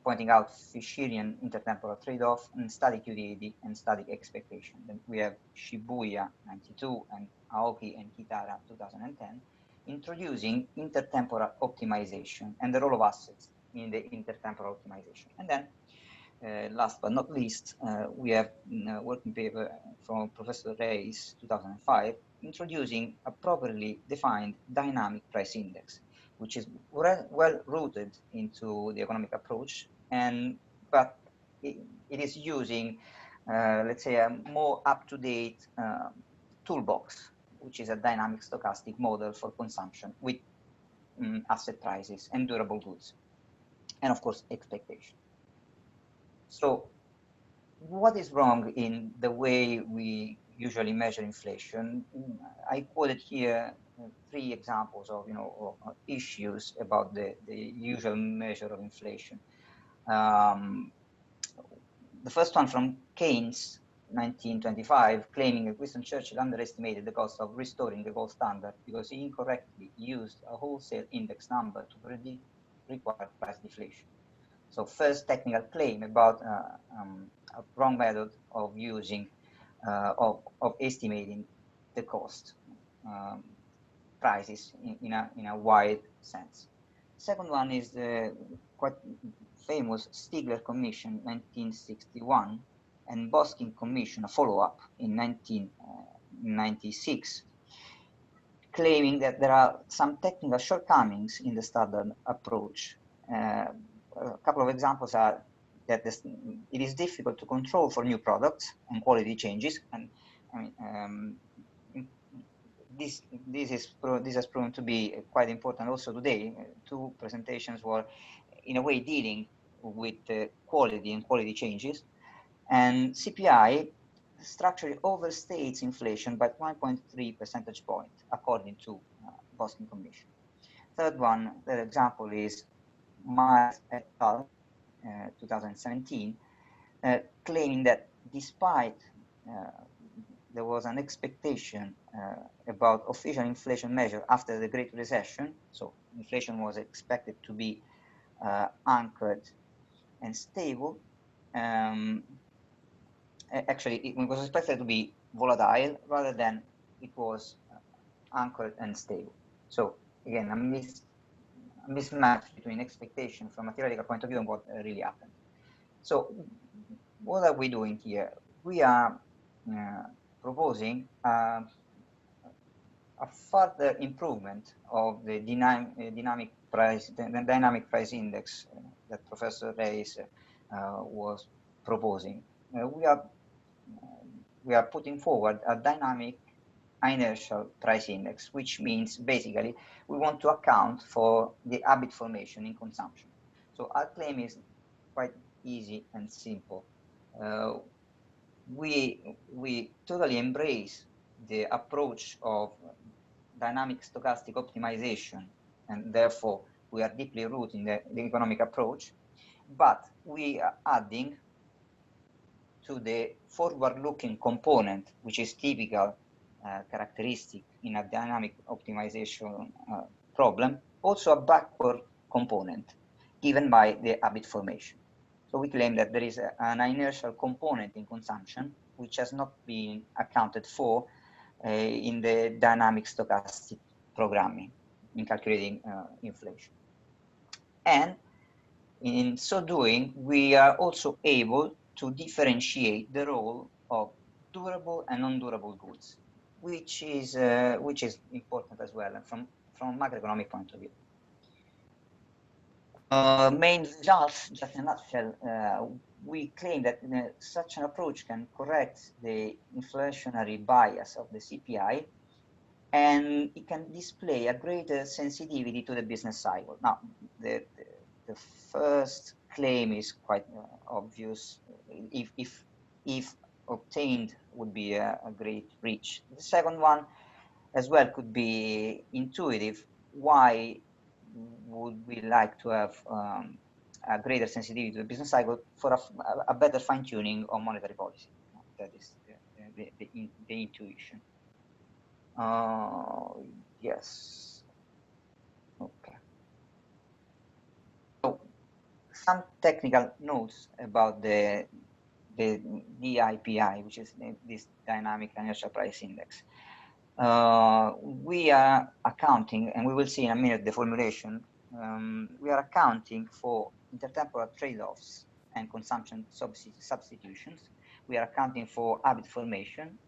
pointing out Fisherian intertemporal trade-off and static utility and static expectation. Then we have Shibuya, 92, and Aoki and Kitara, 2010, introducing intertemporal optimization and the role of assets in the intertemporal optimization. And then last but not least, we have a working paper from Professor Reis, 2005, introducing a properly defined dynamic price index, which is well rooted into the economic approach, but it is using, let's say, a more up-to-date toolbox, which is a dynamic stochastic model for consumption with asset prices and durable goods, and of course, expectation. So what is wrong in the way we usually measure inflation? I quoted here 3 examples of, of issues about the usual measure of inflation. The first one from Keynes, 1925, claiming that Winston Churchill underestimated the cost of restoring the gold standard because he incorrectly used a wholesale index number to predict required price deflation. So first technical claim about a wrong method of using, of estimating the cost prices in a wide sense. Second one is the quite famous Stigler Commission, 1961, and Boskin Commission, a follow-up in 1996, claiming that there are some technical shortcomings in the standard approach. A couple of examples are that it is difficult to control for new products and quality changes, and this has proven to be quite important also today. Two presentations were in a way dealing with quality and quality changes, and CPI structurally overstates inflation by 1.3 percentage point, according to Boston Commission. Third example is Miles et al. 2017, claiming that despite there was an expectation about official inflation measure after the Great Recession, so inflation was expected to be anchored and stable. Actually, it was expected to be volatile rather than it was anchored and stable. So again, a mismatch between expectation from a theoretical point of view and what really happened. So what are we doing here? We are proposing a further improvement of the dynamic price index that Professor Reis was proposing. We are putting forward a dynamic inertial price index, which means basically we want to account for the habit formation in consumption. So our claim is quite easy and simple. We totally embrace the approach of dynamic stochastic optimization, and therefore we are deeply rooted in the economic approach, but we are adding to the forward-looking component, which is typical characteristic in a dynamic optimization problem, also a backward component given by the habit formation. So we claim that there is an inertial component in consumption which has not been accounted for in the dynamic stochastic programming in calculating inflation. And in so doing, we are also able to differentiate the role of durable and non-durable goods, which is important as well from a macroeconomic point of view. Main results, just in a nutshell, we claim that such an approach can correct the inflationary bias of the CPI, and it can display a greater sensitivity to the business cycle. Now, the first claim is quite obvious. If obtained, would be a great reach. The second one as well could be intuitive. Why would we like to have a greater sensitivity to the business cycle for a better fine-tuning of monetary policy? That is the intuition. Yes. Okay. So some technical notes about the DIPI, which is this dynamic inertial price index. We are accounting, and we will see in a minute the formulation, we are accounting for intertemporal trade-offs and consumption substitutions. We are accounting for habit formation.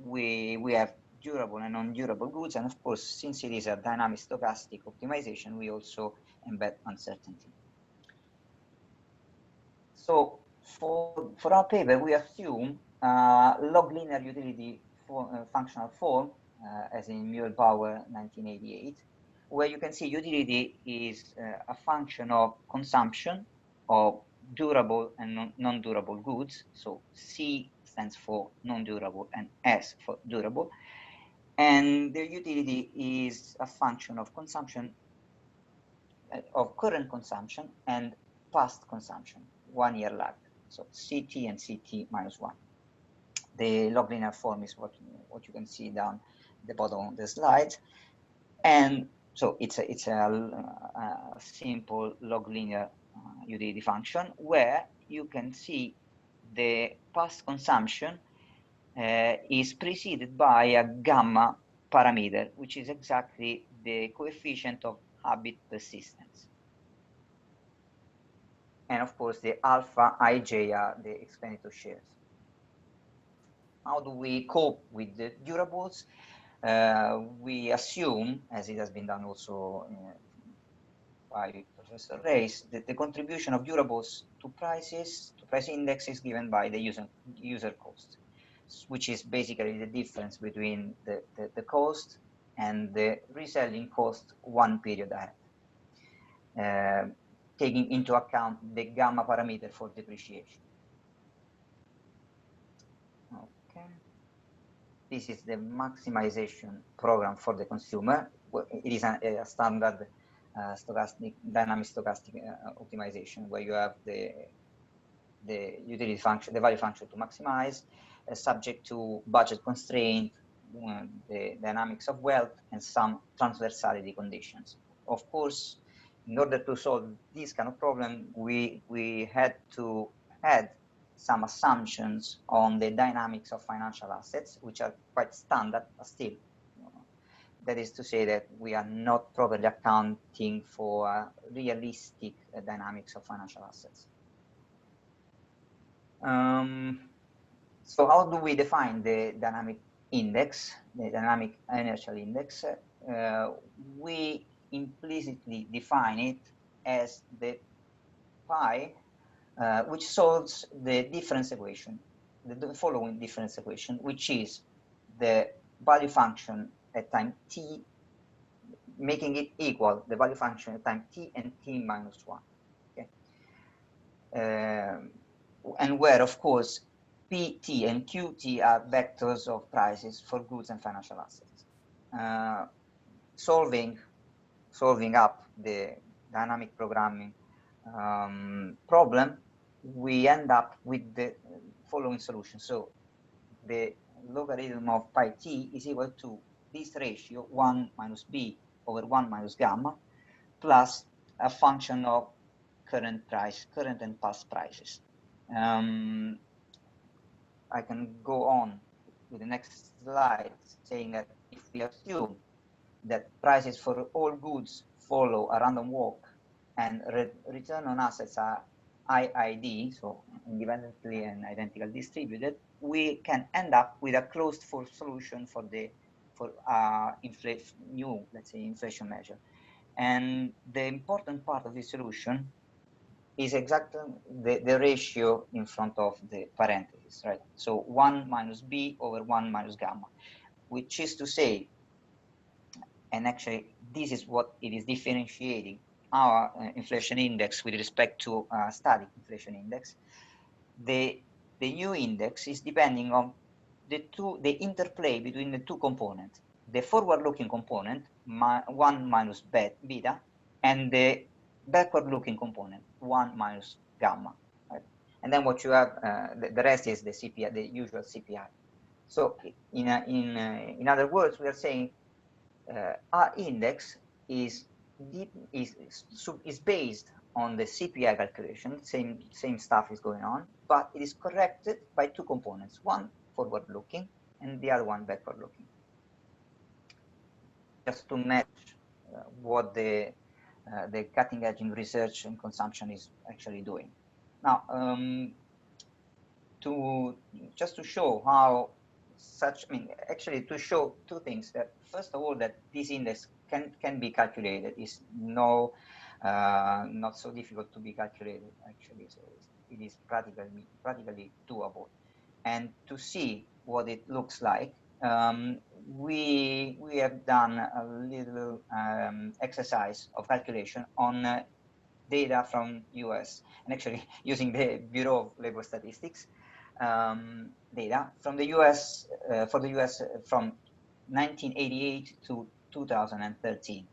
We have durable and non-durable goods, and of course, since it is a dynamic stochastic optimization, we also embed uncertainty. So for our paper, we assume log linear utility functional form, as in Muehlbauer 1988, where you can see utility is a function of consumption of durable and non-durable goods. So C stands for non-durable and S for durable. And the utility is a function of consumption, of current consumption and past consumption, 1 year lag. So CT and CT minus 1. The log linear form is what you can see down the bottom of the slide. And so it's a simple log linear utility function where you can see the past consumption is preceded by a gamma parameter, which is exactly the coefficient of habit persistence. And of course, the alpha ij are the expenditure shares. how do we cope with the durables? We assume, as it has been done also by Professor Reis, that the contribution of durables to prices, to price index, is given by the user cost, which is basically the difference between the cost and the reselling cost one period ahead, taking into account the gamma parameter for depreciation. Okay. This is the maximization program for the consumer. It is a standard dynamic stochastic optimization, where you have the utility function, the value function to maximize, subject to budget constraint, the dynamics of wealth, and some transversality conditions. Of course, in order to solve this kind of problem, we had to add some assumptions on the dynamics of financial assets, which are quite standard, but still, that is to say that we are not properly accounting for realistic dynamics of financial assets. So how do we define the dynamic index, the dynamic inertial index? We implicitly define it as the pi which solves the difference equation, the following difference equation, which is the value function at time t, making it equal the value function at time t and t minus 1. Okay? And where, of course, pt and qt are vectors of prices for goods and financial assets. Solving up the dynamic programming problem, we end up with the following solution. So the logarithm of pi t is equal to this ratio 1 minus b over 1 minus gamma, plus a function of current and past prices. I can go on with the next slide, saying that if we assume that prices for all goods follow a random walk and return on assets are IID, so independently and identically distributed, we can end up with a closed form solution for new, let's say, inflation measure. And the important part of this solution is exactly the ratio in front of the parentheses, right? So 1 minus b over 1 minus gamma, which is to say, and actually this is what it is differentiating our inflation index with respect to static inflation index. The new index is depending on the interplay between the two components, the forward-looking component, 1 minus beta, and the backward-looking component, 1 minus gamma. Right? And then what you have, the rest is the CPI, the usual CPI. So in other words, we are saying our index is based on the CPI calculation. Same stuff is going on, but it is corrected by two components: one forward-looking and the other one backward-looking, just to match what the cutting-edge in research and consumption is actually doing. Now, just to show how actually to show two things. That first of all, that this index can be calculated, is not so difficult to be calculated actually. So it is practically doable. And to see what it looks like, we have done a little exercise of calculation on data from US, and actually using the Bureau of Labor Statistics data from the US, for the US from 1988 to 2013.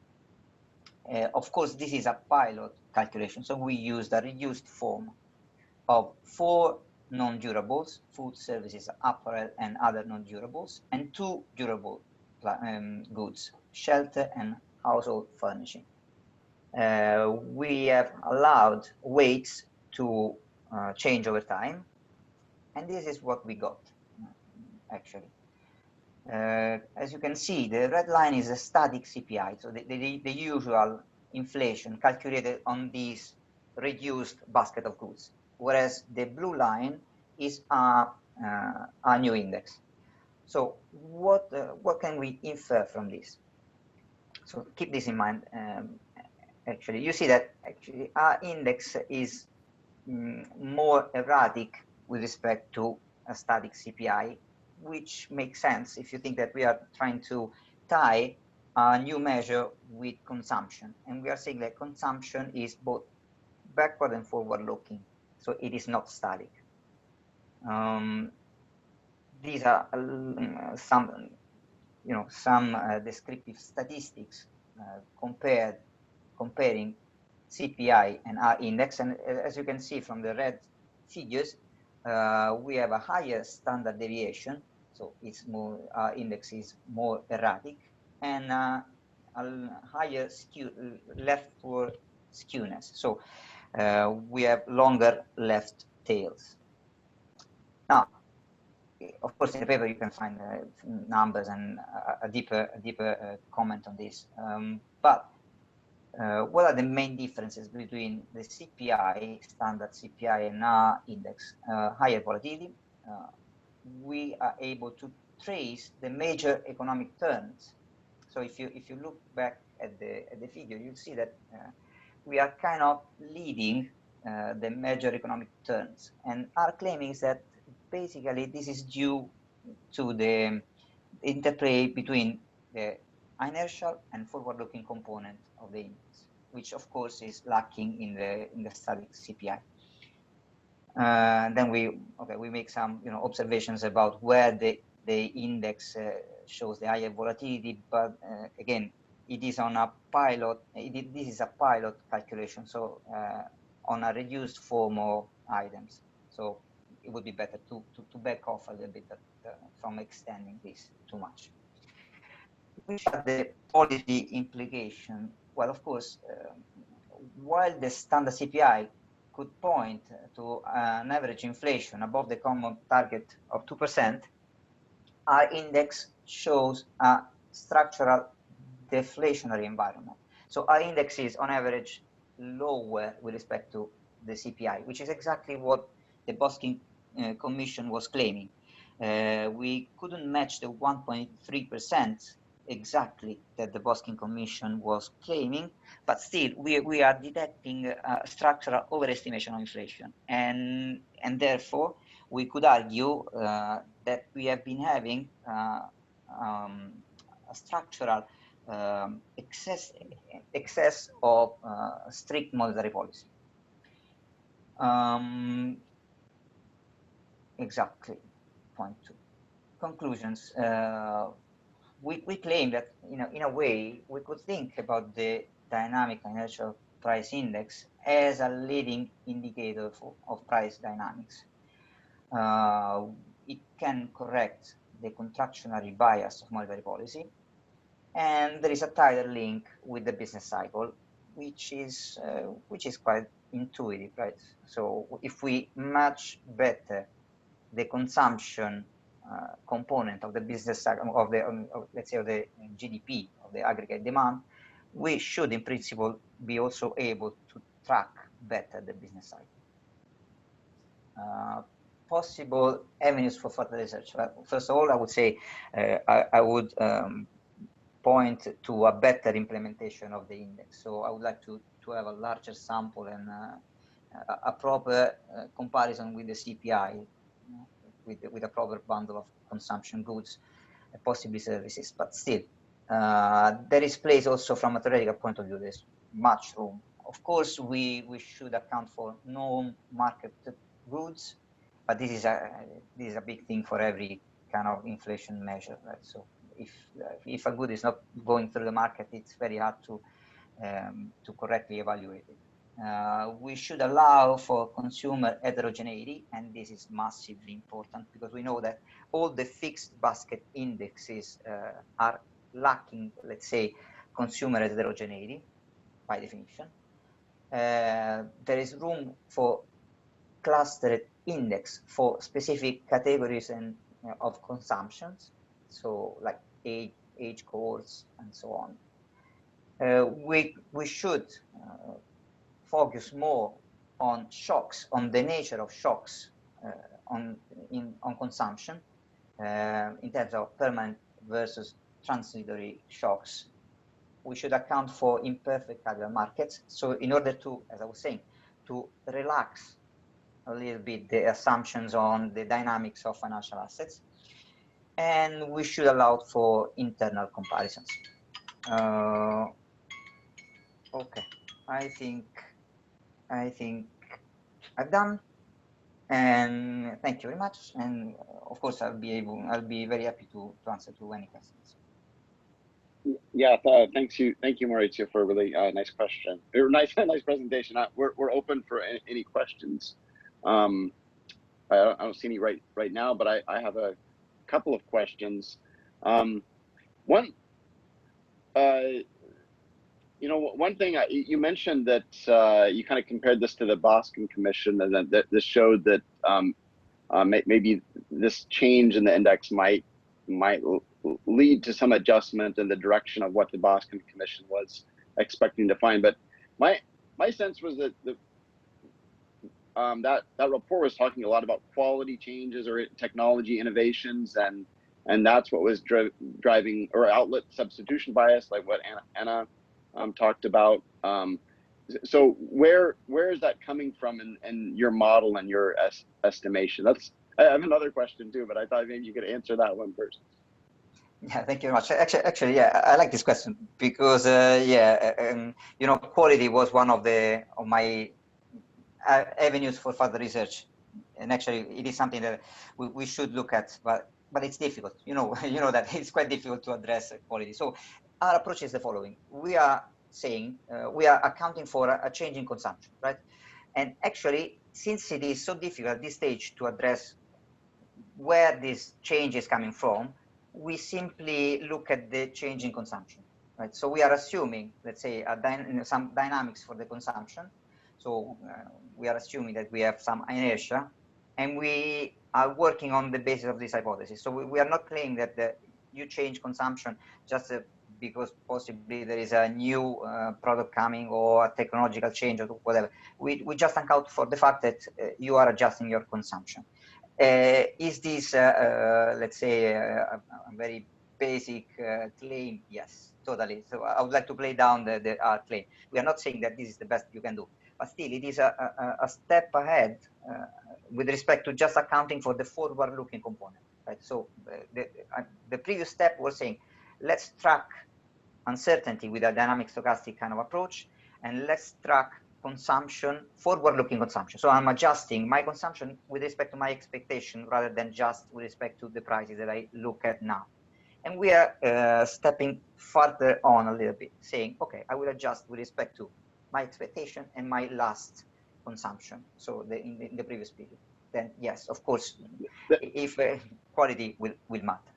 Of course, this is a pilot calculation, so we used a reduced form of 4 non-durables: food, services, apparel, and other non-durables, and 2 durable goods: shelter and household furnishing. We have allowed weights to change over time, and this is what we got, actually. As you can see, the red line is a static CPI, so the usual inflation calculated on this reduced basket of goods, whereas the blue line is a our new index. So what can we infer from this? So keep this in mind. Actually, you see that actually our index is more erratic with respect to a static CPI, which makes sense if you think that we are trying to tie a new measure with consumption. And we are saying that consumption is both backward and forward looking. So it is not static. These are some descriptive statistics comparing CPI and our index. And as you can see from the red figures, we have a higher standard deviation. So it's more, our index is more erratic, and a higher leftward skewness. So we have longer left tails. Now, of course, in the paper you can find numbers and a deeper comment on this. But what are the main differences between the CPI, standard CPI, and our index? Higher volatility. We are able to trace the major economic turns. So if you look back at the figure, you'll see that we are kind of leading the major economic turns. And our claim is that basically this is due to the interplay between the inertial and forward-looking component of the index, which of course is lacking in the static CPI. Then we make some observations about where the index shows the higher volatility, but again, it is on a pilot. This is a pilot calculation, so on a reduced form of items. So it would be better to back off a little bit from extending this too much. Which are the policy implication? Well, of course, while the standard CPI could point to an average inflation above the common target of 2%, our index shows a structural deflationary environment. So our index is on average lower with respect to the CPI, which is exactly what the Banque Commission was claiming. We couldn't match the 1.3% exactly that the Banque Commission was claiming, but still we are detecting a structural overestimation of inflation, and therefore we could argue that we have been having a structural excess of strict monetary policy. Exactly. Point two. Conclusions. We claim that in a way we could think about the dynamic inertial price index as a leading indicator of price dynamics. It can correct the contractionary bias of monetary policy, and there is a tighter link with the business cycle, which is quite intuitive, right? So if we match better the consumption component of the business cycle let's say of the GDP, of the aggregate demand, we should in principle be also able to track better the business cycle. Possible avenues for further research. First of all, I would say I would point to a better implementation of the index. So I would like to have a larger sample and a proper comparison with the CPI, with a proper bundle of consumption goods, possibly services. But still, there is place also from a theoretical point of view. There's much room. Of course, we should account for non-market goods, but this is a big thing for every kind of inflation measure, right? So if a good is not going through the market, it's very hard to correctly evaluate it. We should allow for consumer heterogeneity, and this is massively important because we know that all the fixed basket indexes are lacking, let's say, consumer heterogeneity by definition. There is room for clustered index for specific categories and of consumptions, so like age cohorts and so on. We should focus more on shocks, on the nature of shocks on consumption in terms of permanent versus transitory shocks. We should account for imperfect capital markets. So in order to, as I was saying, to relax a little bit the assumptions on the dynamics of financial assets, and we should allow for internal comparisons. Okay, I think I've done, and thank you very much. And of course, I'll be very happy to answer to any questions. Yeah, thank you, Maurizio, for a really nice question. Nice presentation. We're open for any questions. I don't see any right now, but I have a couple of questions. One thing you mentioned that you kind of compared this to the Boston Commission, and that this showed that maybe this change in the index might lead to some adjustment in the direction of what the Boston Commission was expecting to find. But my sense was that that report was talking a lot about quality changes or technology innovations, and that's what was driving, or outlet substitution bias, like what Anna talked about. So where is that coming from in your model and your estimation? I have another question too, but I thought maybe you could answer that one first. Yeah, thank you very much. Actually, yeah, I like this question because quality was one of my avenues for further research, and actually, it is something that we should look at, but it's difficult. You know that it's quite difficult to address quality. So our approach is the following: we are saying we are accounting for a change in consumption, right? And actually, since it is so difficult at this stage to address where this change is coming from, we simply look at the change in consumption, right? So we are assuming, let's say, some dynamics for the consumption. So we are assuming that we have some inertia, and we are working on the basis of this hypothesis. So we are not claiming that you change consumption just because possibly there is a new product coming or a technological change or whatever. We just account for the fact that you are adjusting your consumption. Is this, let's say, a very basic claim? Yes, totally. So I would like to play down our claim. We are not saying that this is the best you can do, but still it is a step ahead with respect to just accounting for the forward-looking component, right? So the previous step was saying, let's track uncertainty with a dynamic stochastic kind of approach, and let's track consumption, forward-looking consumption. So I'm adjusting my consumption with respect to my expectation rather than just with respect to the prices that I look at now. And we are stepping further on a little bit, saying, okay, I will adjust with respect to my expectation and my last consumption. So in the previous period. Then yes, of course, if quality will matter.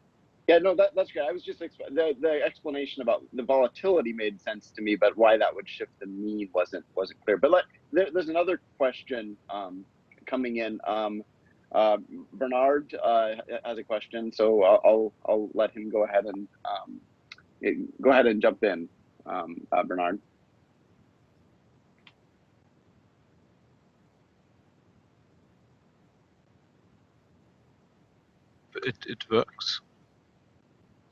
Yeah, no, that's great. I was just the explanation about the volatility made sense to me, but why that would shift the mean wasn't clear. But there's another question coming in. Bernard has a question, so I'll let him go ahead and jump in. Bernard. It works.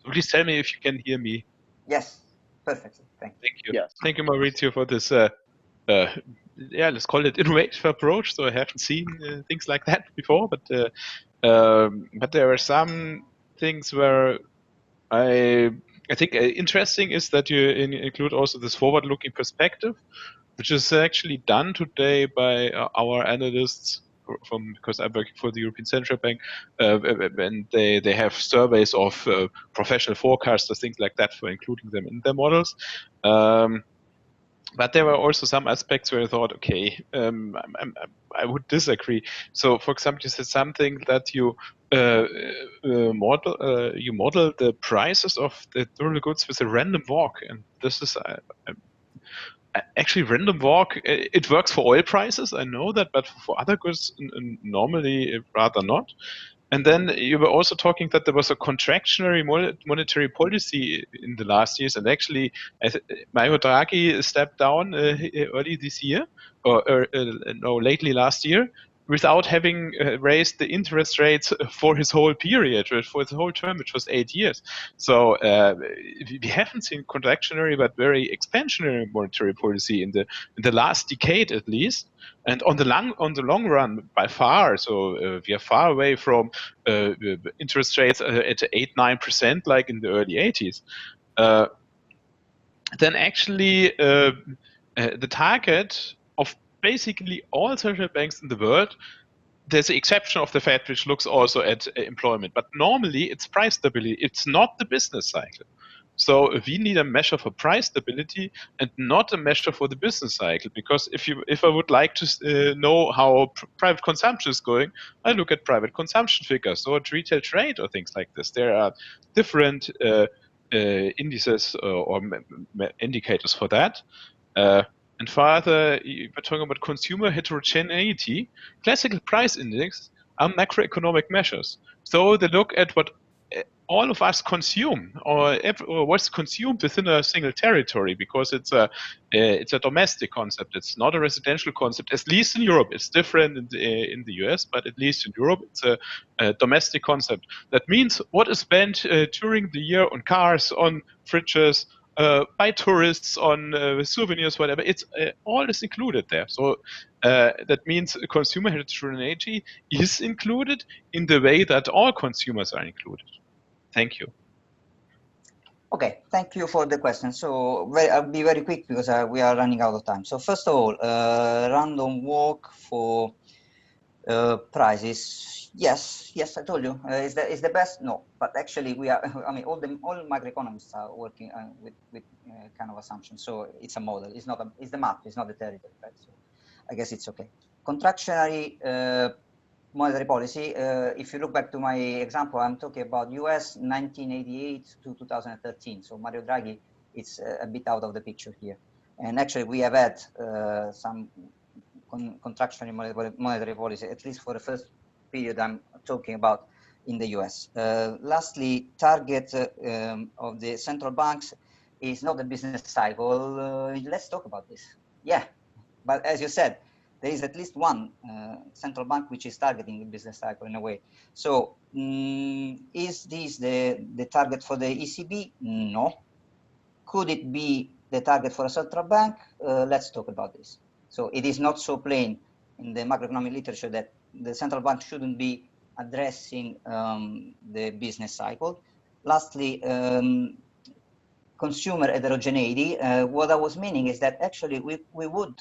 Please tell me if you can hear me. Yes, perfectly. Thank you. Yes. Thank you, Maurizio, for this. Let's call it innovative approach. So I haven't seen things like that before, but there are some things where I think interesting is that you include also this forward-looking perspective, which is actually done today by our analysts because I'm working for the European Central Bank, and they have surveys of professional forecasters, things like that, for including them in their models. But there were also some aspects where I thought, okay, I would disagree. So, for example, you said something that you model the prices of the durable goods with a random walk, and this is actually random walk. It works for oil prices, I know that, but for other goods, normally rather not. And then you were also talking that there was a contractionary monetary policy in the last years, and actually, Mario Draghi stepped down early this year, or no, lately last year. without having raised the interest rates for his whole period, for his whole term, which was 8 years. So we haven't seen contractionary but very expansionary monetary policy in the last decade at least. And on the long run, by far, so we are far away from interest rates at 8-9% like in the early 80s. Then actually the target of basically all central banks in the world, there's the exception of the Fed, which looks also at employment, but normally it's price stability. It's not the business cycle. So we need a measure for price stability and not a measure for the business cycle. Because if I would like to know how private consumption is going, I look at private consumption figures or at retail trade or things like this. There are different indices or indicators for that. And further, we're talking about consumer heterogeneity. Classical price index are macroeconomic measures. So they look at what all of us consume, or what's consumed within a single territory, because it's a domestic concept. It's not a residential concept. At least in Europe, it's different in the US, but at least in Europe, it's a domestic concept. That means what is spent during the year on cars, on fridges, by tourists, on souvenirs, whatever. It's all is included there. So that means consumer heterogeneity is included in the way that all consumers are included. Thank you. Okay, thank you for the question. So I'll be very quick because we are running out of time. So first of all, random walk for prices. Yes, I told you. Is the best? No, but actually we are. I mean, all macroeconomists are working with kind of assumptions. So it's a model. It's not. It's the map. It's not the territory, right? So I guess it's okay. Contractionary monetary policy. If you look back to my example, I'm talking about US 1988 to 2013. So Mario Draghi, it's a bit out of the picture here. And actually, we have had some contractionary monetary policy, at least for the first period I'm talking about in the US. Lastly, target of the central banks is not the business cycle. Let's talk about this. Yeah, but as you said, there is at least one central bank which is targeting the business cycle in a way. So is this the target for the ECB? No. Could it be the target for a central bank? Let's talk about this. So it is not so plain in the macroeconomic literature that the central bank shouldn't be addressing the business cycle. Lastly, consumer heterogeneity. What I was meaning is that actually we would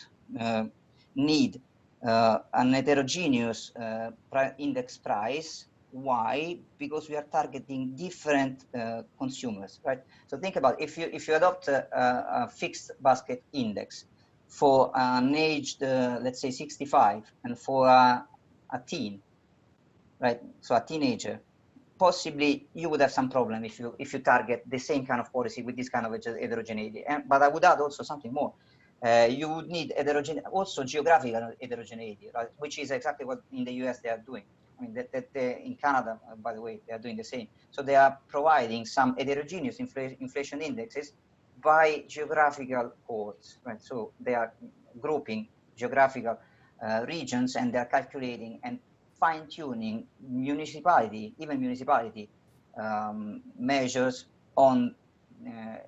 need an heterogeneous index price. Why? Because we are targeting different consumers, right? So think about if you adopt a fixed basket index for an aged, let's say 65, and for a teen, right? So a teenager, possibly you would have some problem if you target the same kind of policy with this kind of heterogeneity. But I would add also something more. You would need also geographical heterogeneity, right? Which is exactly what in the US they are doing. I mean, in Canada, by the way, they are doing the same. So they are providing some heterogeneous inflation indexes by geographical codes, right? So they are grouping geographical regions, and they are calculating and fine-tuning municipality measures on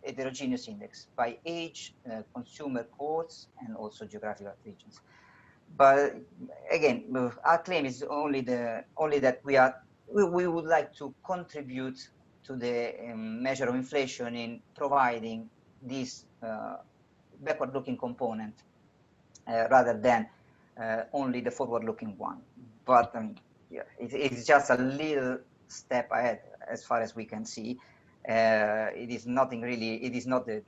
heterogeneous index by age, consumer codes, and also geographical regions. But again, our claim is only that we would like to contribute to the measure of inflation in providing this backward-looking component rather than only the forward-looking one. But yeah, it's just a little step ahead as far as we can see. It is nothing really. It is not the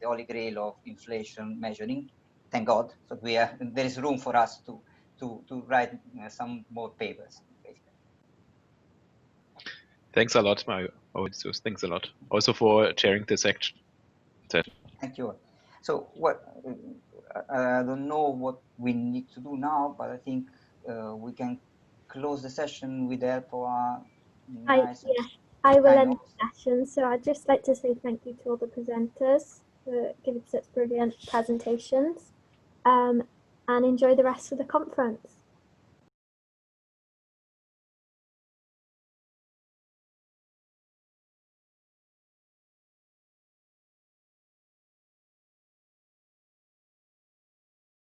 holy grail of inflation measuring. Thank God. So there is room for us to write some more papers. Basically. Thanks a lot, Maurizio. Thanks a lot also for chairing this section. Thank you. So what I don't know what we need to do now, but I think we can close the session with the help of our nice. I will end the session. So I'd just like to say thank you to all the presenters for giving such brilliant presentations, and enjoy the rest of the conference.